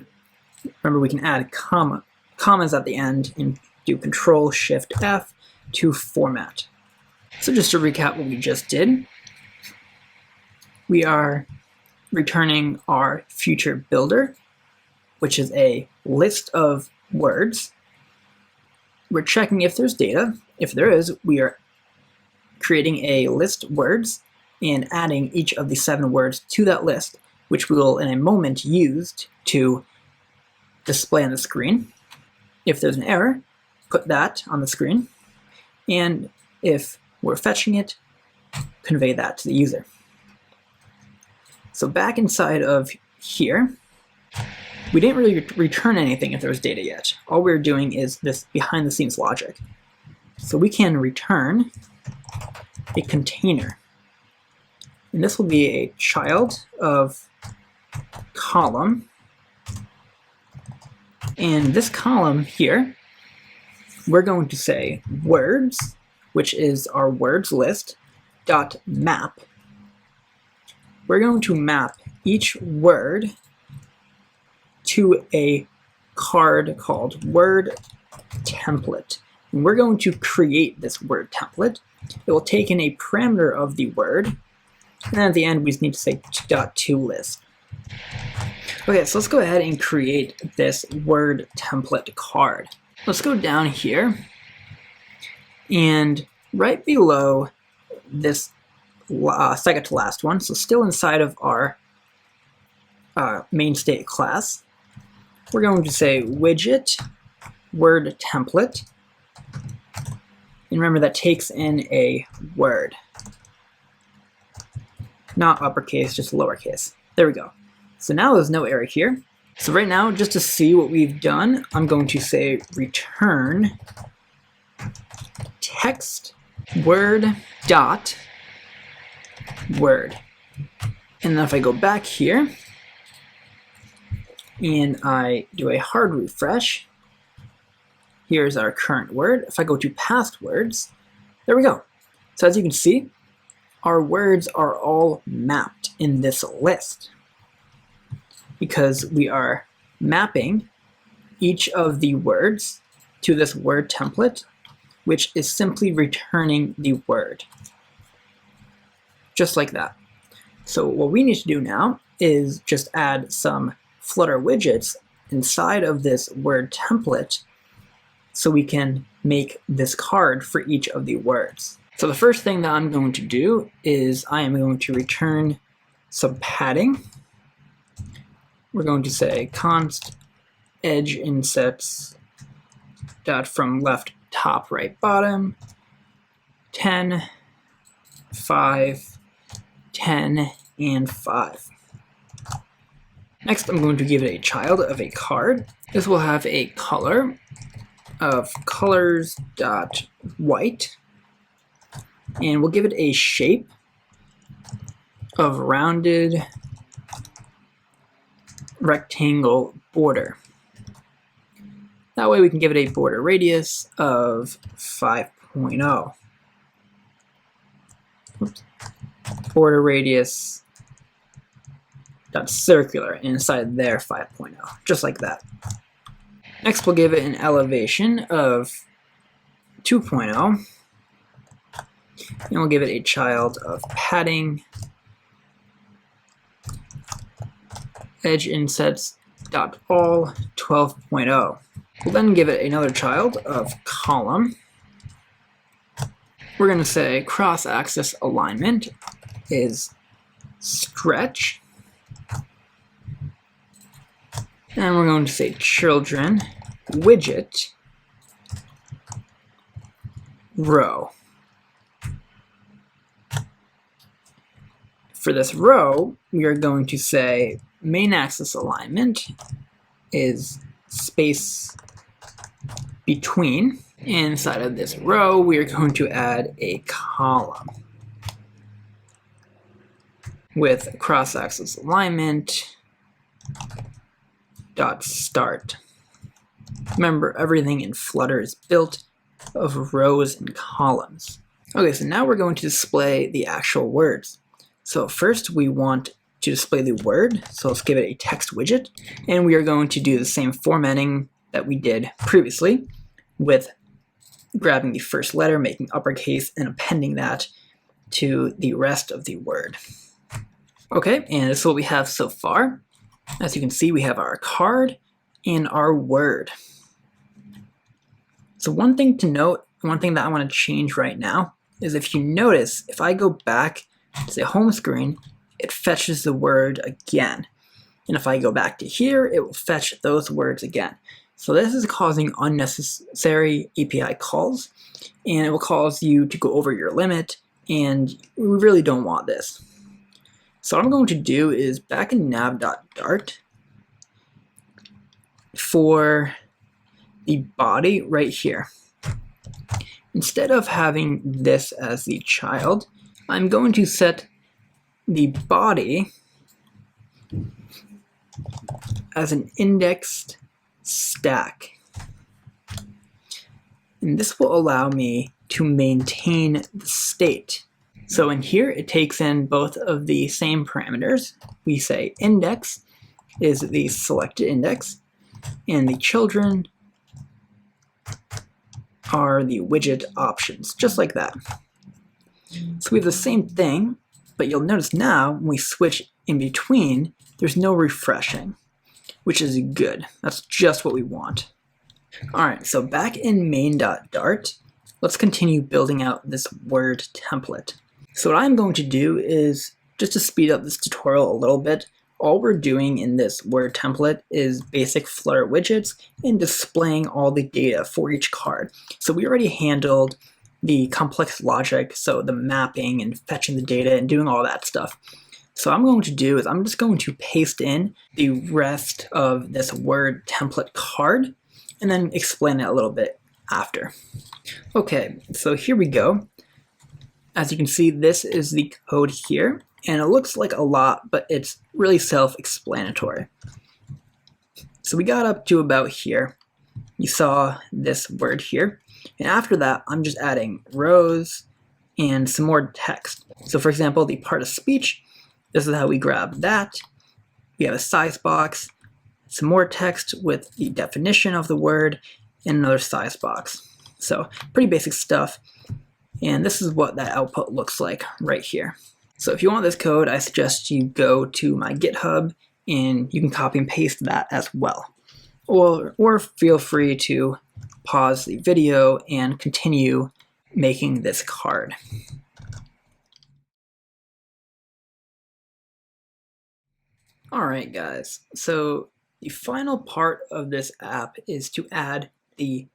Remember, we can add commas at the end and do Control-Shift-F to format. So just to recap what we just did, we are returning our future builder, which is a list of words. we're checking if there's data. If there is, we are creating a list words and adding each of the 7 words to that list, which we will in a moment use to display on the screen. If there's an error, put that on the screen, and if we're fetching it, convey that to the user. So back inside of here, we didn't really return anything if there was data yet. All we're doing is this behind the scenes logic. So we can return a container. And this will be a child of column. And this column here, we're going to say words, which is our words list, dot map. We're going to map each word to a card called word template. And we're going to create this word template. It will take in a parameter of the word, and then at the end we just need to say .toList. Okay, so let's go ahead and create this word template card. Let's go down here, and right below this second to last one, so still inside of our main state class, we're going to say widget word template. And remember, that takes in a word. Not uppercase, just lowercase. There we go. So now there's no error here. So right now, just to see what we've done, I'm going to say return text word dot word. And then if I go back here and I do a hard refresh, here's our current word. If I go to past words, there we go. So as you can see, our words are all mapped in this list because we are mapping each of the words to this word template, which is simply returning the word. Just like that. So what we need to do now is just add some Flutter widgets inside of this word template so we can make this card for each of the words. So the first thing that I'm going to do is I am going to return some padding. We're going to say const edge insets dot from left top right bottom 10, 5, 10, and 5. Next, I'm going to give it a child of a card. This will have a color of colors.white, and we'll give it a shape of rounded rectangle border. That way we can give it a border radius of 5.0. Oops. Border radius dot circular, and inside there 5.0, just like that. Next, we'll give it an elevation of 2.0, and we'll give it a child of padding edge insets dot all 12.0. We'll then give it another child of column. We're going to say cross-axis alignment is stretch. And we're going to say children widget row. For this row, we are going to say main axis alignment is space between. Inside of this row, we are going to add a column with cross-axis alignment dot start. Remember, everything in Flutter is built of rows and columns. Okay, so now we're going to display the actual words. So first we want to display the word, so let's give it a text widget, and we are going to do the same formatting that we did previously with grabbing the first letter, making uppercase, and appending that to the rest of the word. Okay, and this is what we have so far. As you can see, we have our card and our word. So one thing to note, one thing that I want to change right now is if you notice, if I go back to the home screen, it fetches the word again. And if I go back to here, it will fetch those words again. So this is causing unnecessary API calls, and it will cause you to go over your limit, and we really don't want this. So what I'm going to do is back in nav.dart, for the body right here, instead of having this as the child, I'm going to set the body as an indexed stack. And this will allow me to maintain the state. So in here, it takes in both of the same parameters. We say index is the selected index, and the children are the widget options, just like that. So we have the same thing, but you'll notice now when we switch in between, there's no refreshing, which is good. That's just what we want. All right, so back in main.dart, let's continue building out this word template. So what I'm going to do is, just to speed up this tutorial a little bit, all we're doing in this word template is basic Flutter widgets and displaying all the data for each card. So we already handled the complex logic, so the mapping and fetching the data and doing all that stuff. So what I'm going to do is I'm just going to paste in the rest of this word template card and then explain it a little bit after. Okay, so here we go. As you can see, this is the code here, and it looks like a lot, but it's really self-explanatory. So we got up to about here. You saw this word here, and after that, I'm just adding rows and some more text. So for example, the part of speech, this is how we grab that. We have a size box, some more text with the definition of the word, and another size box. So pretty basic stuff. And this is what that output looks like right here. So if you want this code, I suggest you go to my GitHub and you can copy and paste that as well. Or feel free to pause the video and continue making this card. All right, guys, so the final part of this app is to add the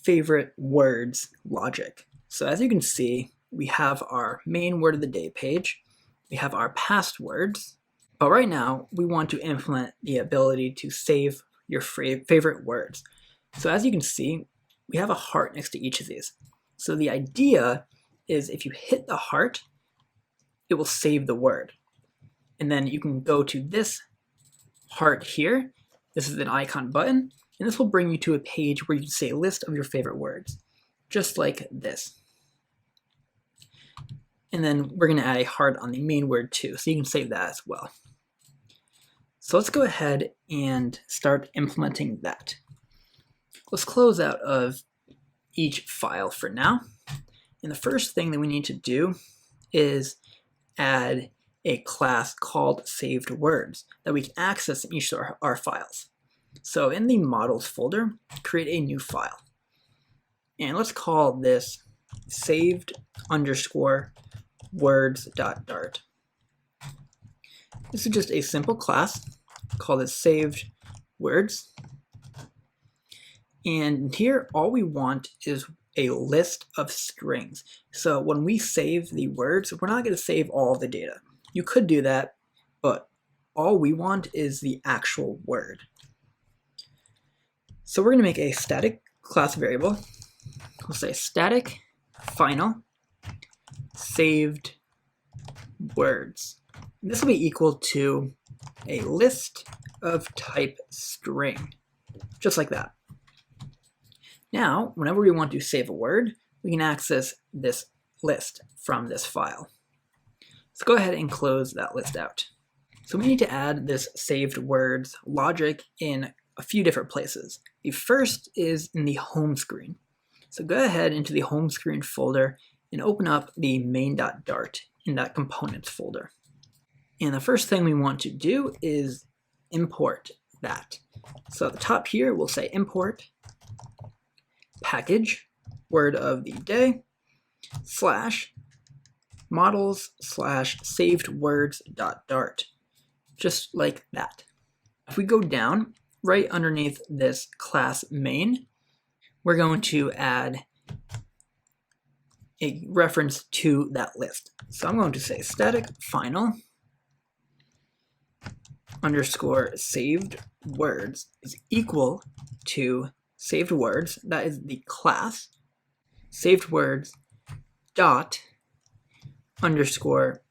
favorite words logic. So as you can see, we have our main word of the day page, we have our past words, but right now we want to implement the ability to save your favorite words. So as you can see, we have a heart next to each of these. So the idea is if you hit the heart, it will save the word. And then you can go to this heart here. This is an icon button, and this will bring you to a page where you can say a list of your favorite words, just like this. And then we're going to add a heart on the main word too, so you can save that as well. So let's go ahead and start implementing that. Let's close out of each file for now. And the first thing that we need to do is add a class called saved words that we can access in each of our files. So in the models folder, create a new file. And let's call this saved_words.dart. This is just a simple class. Call this saved words. And here, all we want is a list of strings. So when we save the words, we're not going to save all the data. You could do that, but all we want is the actual word. So we're going to make a static class variable. We'll say static final saved words. And this will be equal to a list of type string, just like that. Now, whenever we want to save a word, we can access this list from this file. Let's go ahead and close that list out. So we need to add this saved words logic in a few different places. The first is in the home screen. So go ahead into the home screen folder and open up the main.dart in that components folder. And the first thing we want to do is import that. So at the top here, we'll say import package word of the day slash models slash saved words dot dart, just like that. If we go down right underneath this class main, we're going to add a reference to that list. So I'm going to say static final underscore saved words is equal to saved words, that is the class, saved words dot underscore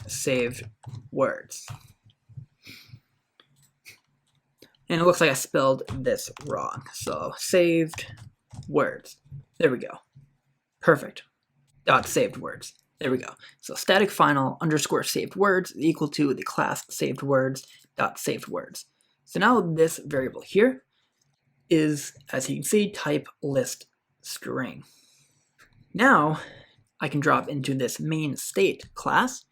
saved words. And it looks like I spelled this wrong. So saved words. There we go. Perfect. Dot saved words. There we go. So static final underscore saved words is equal to the class saved words dot saved words. So now this variable here is, as you can see, type list string. Now I can drop into this main state class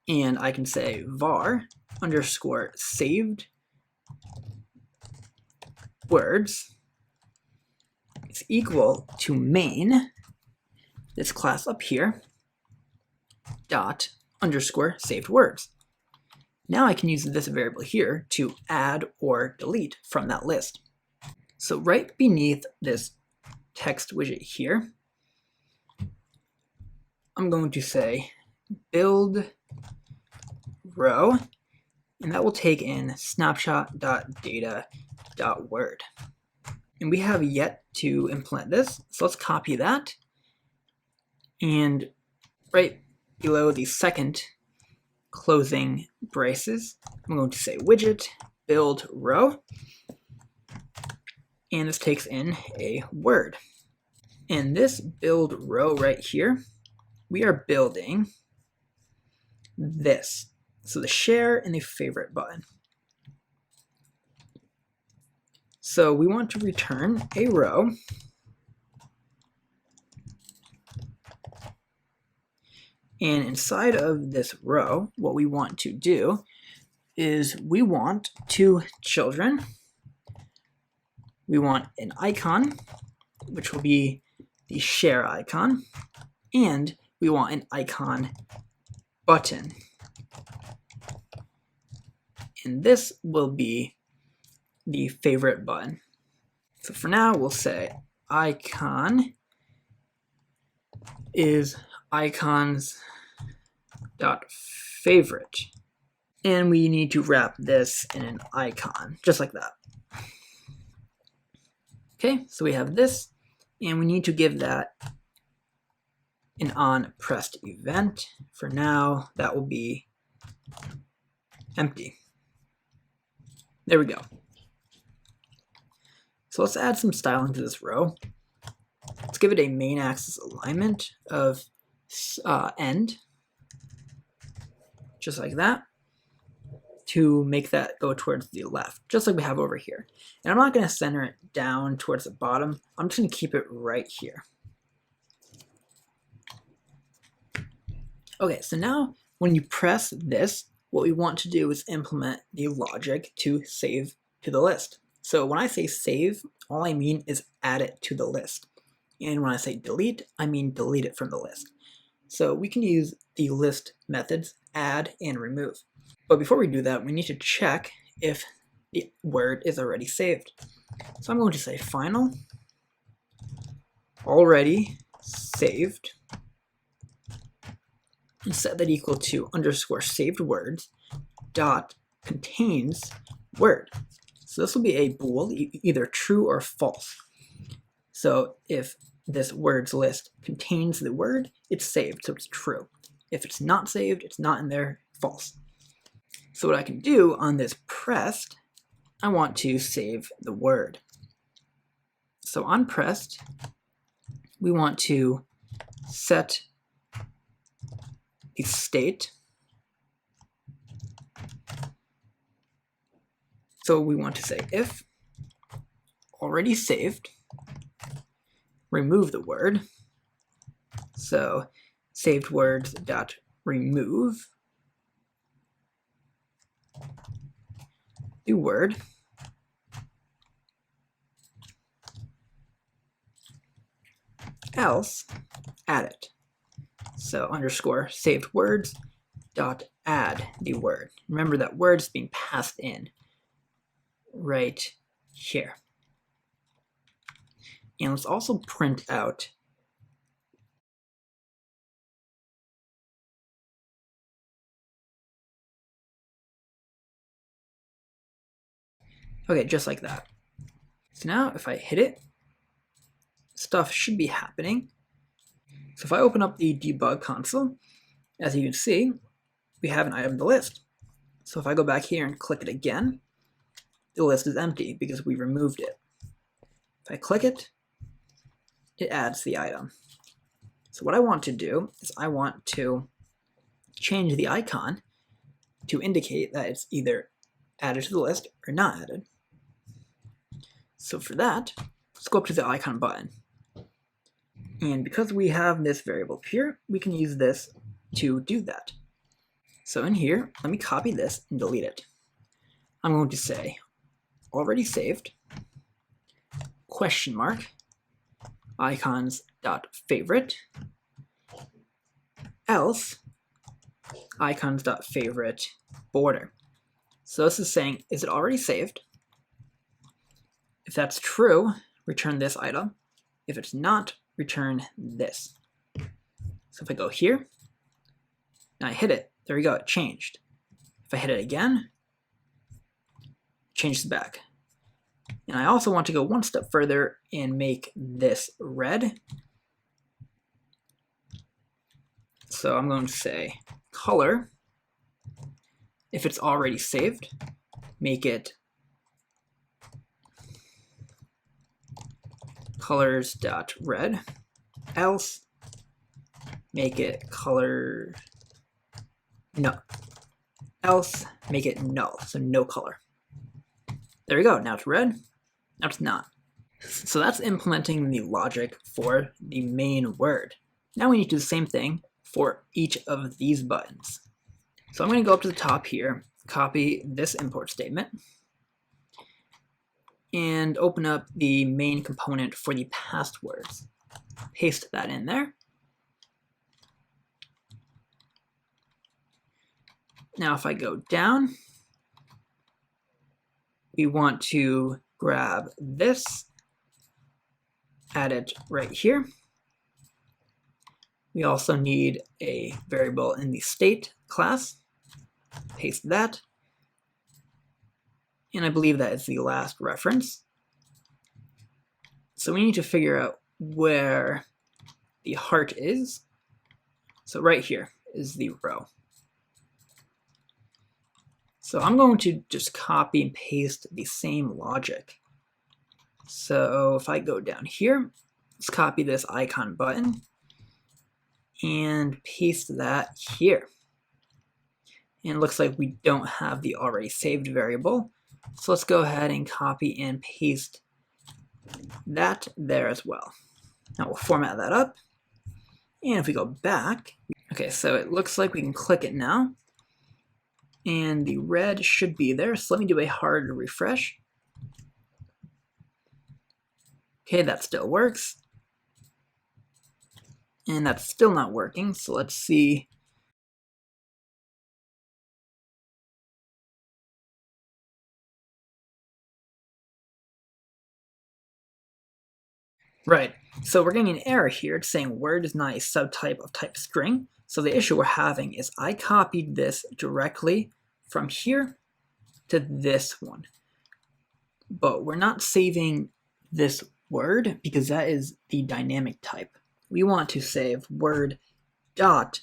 and I can say var underscore saved words is equal to main, this class up here, dot underscore saved words. Now I can use this variable here to add or delete from that list. So right beneath this text widget here, I'm going to say build row, and that will take in snapshot.data.word. And we have yet to implement this, so let's copy that. And right below the second closing braces, I'm going to say widget build row, and this takes in a word. In this build row right here, we are building this. So the share and the favorite button. So we want to return a row and inside of this row, what we want to do is we want two children. We want an icon, which will be the share icon, and we want an icon button. And this will be the favorite button. So for now, we'll say icon is icons.favorite. And we need to wrap this in an icon, just like that. Okay, so we have this, and we need to give that an onPressed event. For now, that will be empty. There we go. So let's add some styling to this row. Let's give it a main axis alignment of end, just like that, to make that go towards the left, just like we have over here. And I'm not going to center it down towards the bottom. I'm just going to keep it right here. Okay, so now when you press this, what we want to do is implement the logic to save to the list. So when I say save, all I mean is add it to the list. And when I say delete, I mean delete it from the list. So we can use the list methods add and remove. But before we do that, we need to check if the word is already saved. So I'm going to say final already saved and set that equal to underscore saved words dot contains word. So this will be a bool, either true or false. So if this words list contains the word, it's saved, so it's true. If it's not saved, it's not in there, false. So what I can do on this pressed, I want to save the word. So on pressed, we want to set the state. So we want to say if already saved, remove the word. So saved words dot remove the word. else add it. So underscore saved words dot add the word. Remember that word is being passed in right here. And let's also print out okay, just like that. So now if I hit it, stuff should be happening. So if I open up the debug console, as you can see, we have an item in the list. So if I go back here and click it again, the list is empty because we removed it. If I click it, it adds the item. So what I want to do is I want to change the icon to indicate that it's either added to the list or not added. So for that, let's go up to the icon button. And because we have this variable here, we can use this to do that. So in here, let me copy this and delete it. I'm going to say already saved, question mark, icons.favorite, else, icons.favorite border. So this is saying, is it already saved? If that's true, return this item. If it's not, return this. So if I go here, and I hit it, there we go, it changed. If I hit it again, it changes back. And I also want to go one step further and make this red. So I'm going to say color. If it's already saved, make it colors.red, else make it color no, else make it null, so no color. There we go, now it's red, now it's not. So that's implementing the logic for the main word. Now we need to do the same thing for each of these buttons. So I'm going to go up to the top here, copy this import statement, and open up the main component for the past words. Paste that in there. Now if I go down, we want to grab this, add it right here. We also need a variable in the state class. Paste that. And I believe that is the last reference. So we need to figure out where the heart is. So right here is the row. So I'm going to just copy and paste the same logic. So if I go down here, let's copy this icon button and paste that here. And it looks like we don't have the already saved variable. So let's go ahead and copy and paste that there as well. Now we'll format that up. And if we go back, okay, so it looks like we can click it now. And the red should be there. So let me do a hard refresh. Okay, that still works. And that's still not working. So let's see. Right, so we're getting an error here. It's saying word is not a subtype of type string. So the issue we're having is I copied this directly from here to this one. But we're not saving this word because that is the dynamic type. We want to save word dot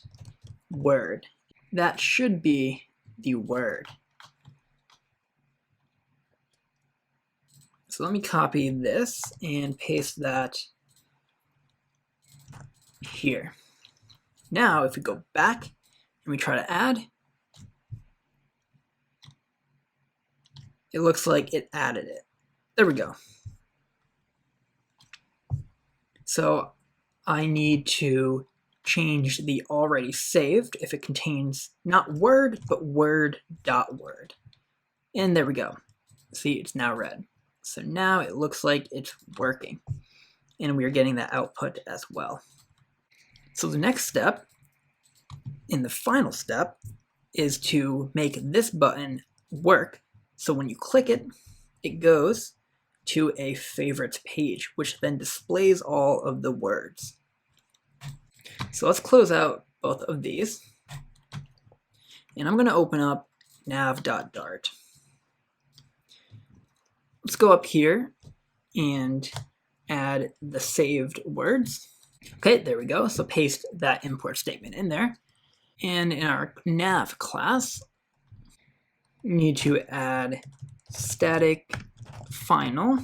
word. That should be the word. So let me copy this and paste that here. Now, if we go back and we try to add, it looks like it added it. There we go. So I need to change the already saved if it contains not word, but word dot word. And there we go. See, it's now red. So now it looks like it's working. and we are getting that output as well. So the next step, in the final step, is to make this button work. So when you click it, it goes to a favorites page, which then displays all of the words. So let's close out both of these. And I'm going to open up nav.dart. Let's go up here and add the saved words. Okay, there we go. So paste that import statement in there. And in our nav class, we need to add static final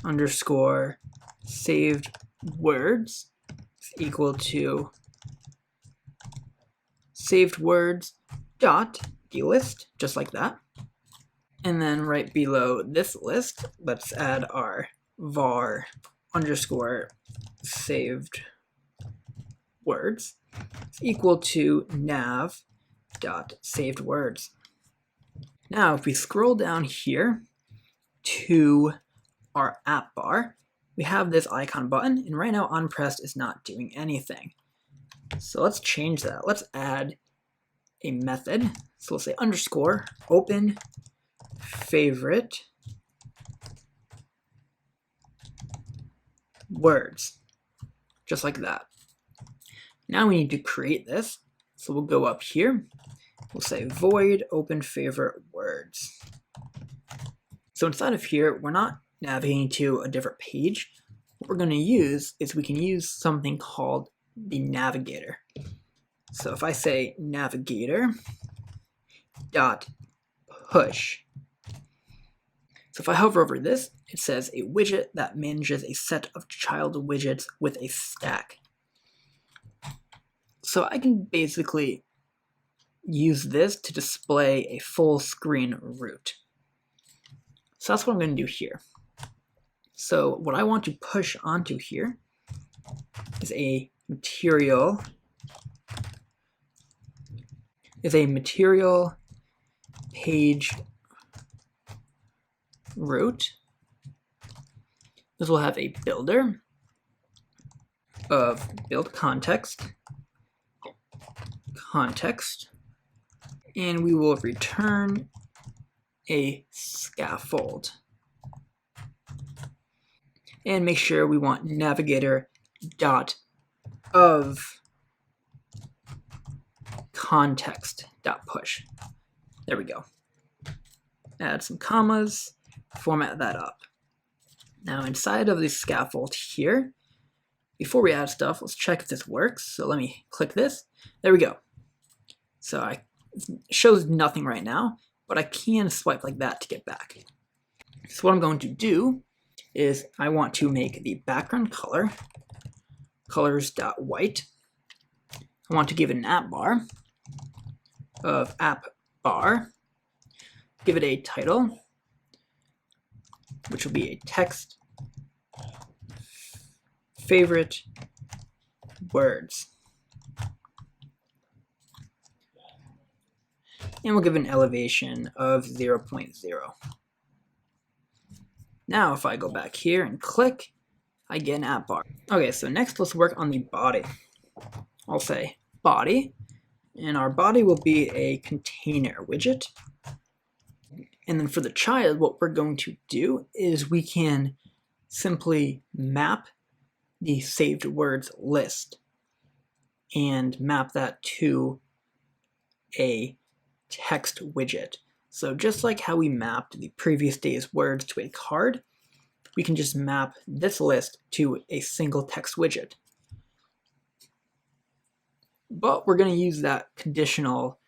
underscore saved words is equal to saved words dot delist, just like that. And then right below this list, let's add our var underscore saved words is equal to nav dot saved words. Now, if we scroll down here to our app bar, we have this icon button, and right now onPressed is not doing anything. So let's change that. Let's add a method. So we'll say underscore open favorite words, just like that. Now we need to create this. So we'll go up here. We'll say void open favorite words. So inside of here, we're not navigating to a different page. What we're going to use is we can use something called the navigator. So if I say navigator dot push. So if I hover over this, it says a widget that manages a set of child widgets with a stack. So I can basically use this to display a full screen route. So that's what I'm going to do here. So what I want to push onto here is a material page route. This will have a builder of build context, and we will return a scaffold. And make sure we want navigator dot of context dot push. There we go. Add some commas, format that up. Now inside of the scaffold here, before we add stuff, let's check if this works. So let me click this. There we go. So it shows nothing right now, but I can swipe like that to get back. So what I'm going to do is I want to make the background color colors.white. I want to give it an app bar of app bar. Give it a title, which will be a text favorite words. And we'll give an elevation of 0.0. Now if I go back here and click, I get an app bar. Okay, so next let's work on the body. I'll say body, and our body will be a container widget. And then for the child, what we're going to do is we can simply map the saved words list and map that to a text widget. So just like how we mapped the previous day's words to a card, we can just map this list to a single text widget. But we're going to use that conditional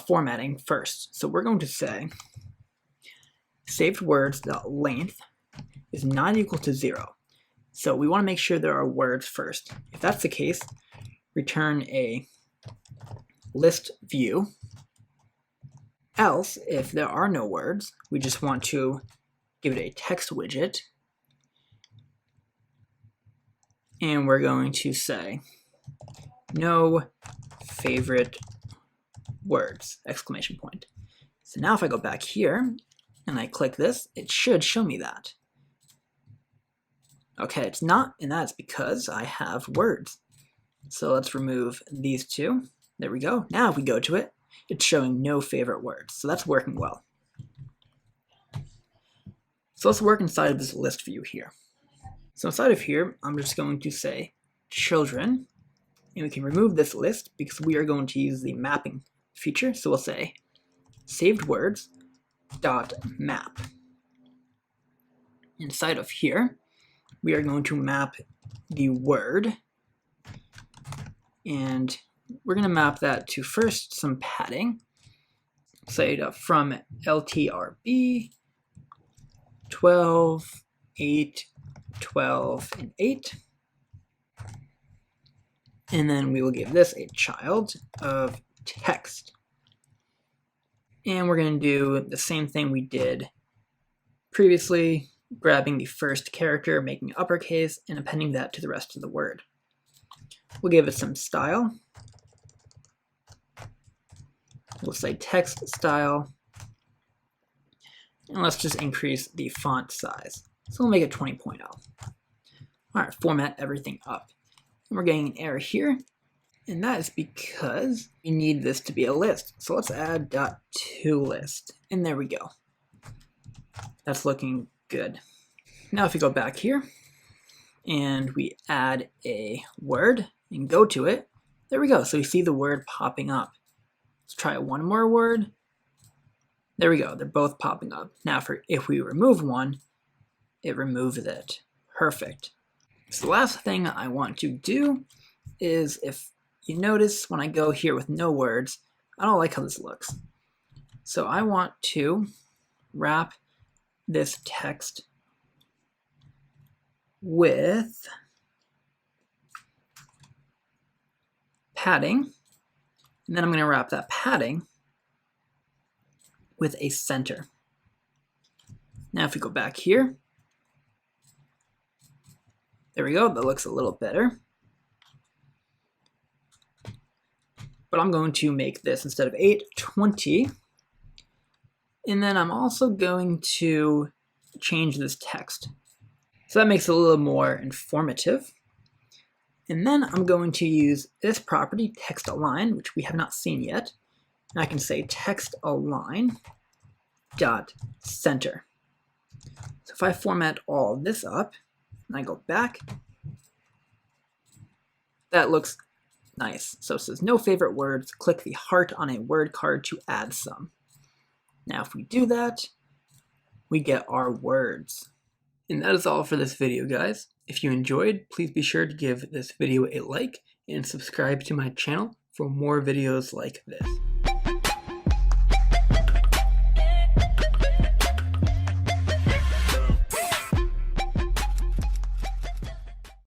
formatting first. So we're going to say saved words.length is not equal to 0. So we want to make sure there are words first. If that's the case, return a list view. Else, if there are no words, we just want to give it a text widget. And we're going to say no favorite words, exclamation point. So now if I go back here and I click this, it should show me that. Okay, it's not, and that's because I have words. So let's remove these two. There we go. Now if we go to it, it's showing no favorite words. So that's working well. So let's work inside of this list view here. So inside of here, I'm just going to say children, and we can remove this list because we are going to use the mapping feature. So we'll say saved words dot map. Inside of here, we are going to map the word, and we're going to map that to first some padding. Say from LTRB 12, 8, 12, and 8. And then we will give this a child of text. And we're going to do the same thing we did previously, grabbing the first character, making it uppercase, and appending that to the rest of the word. We'll give it some style. We'll say text style. And let's just increase the font size. So we'll make it 20.0. All right, format everything up. And we're getting an error here, and that is because we need this to be a list. So let's add .toList, and there we go. That's looking good. Now if we go back here, and we add a word and go to it, there we go. So we see the word popping up. Let's try one more word. There we go, they're both popping up. Now if we remove one, it removes it. Perfect. So the last thing I want to do is, if you notice when I go here with no words, I don't like how this looks. So I want to wrap this text with padding, and then I'm going to wrap that padding with a center. Now if we go back here, there we go, that looks a little better. But I'm going to make this, instead of 8, 20. And then I'm also going to change this text. So that makes it a little more informative. And then I'm going to use this property, text align, which we have not seen yet. And I can say text align dot center. So if I format all this up, and I go back, that looks nice. So it says no favorite words, click the heart on a word card to add some. Now if we do that, we get our words. And that is all for this video, guys. If you enjoyed, please be sure to give this video a like and subscribe to my channel for more videos like this.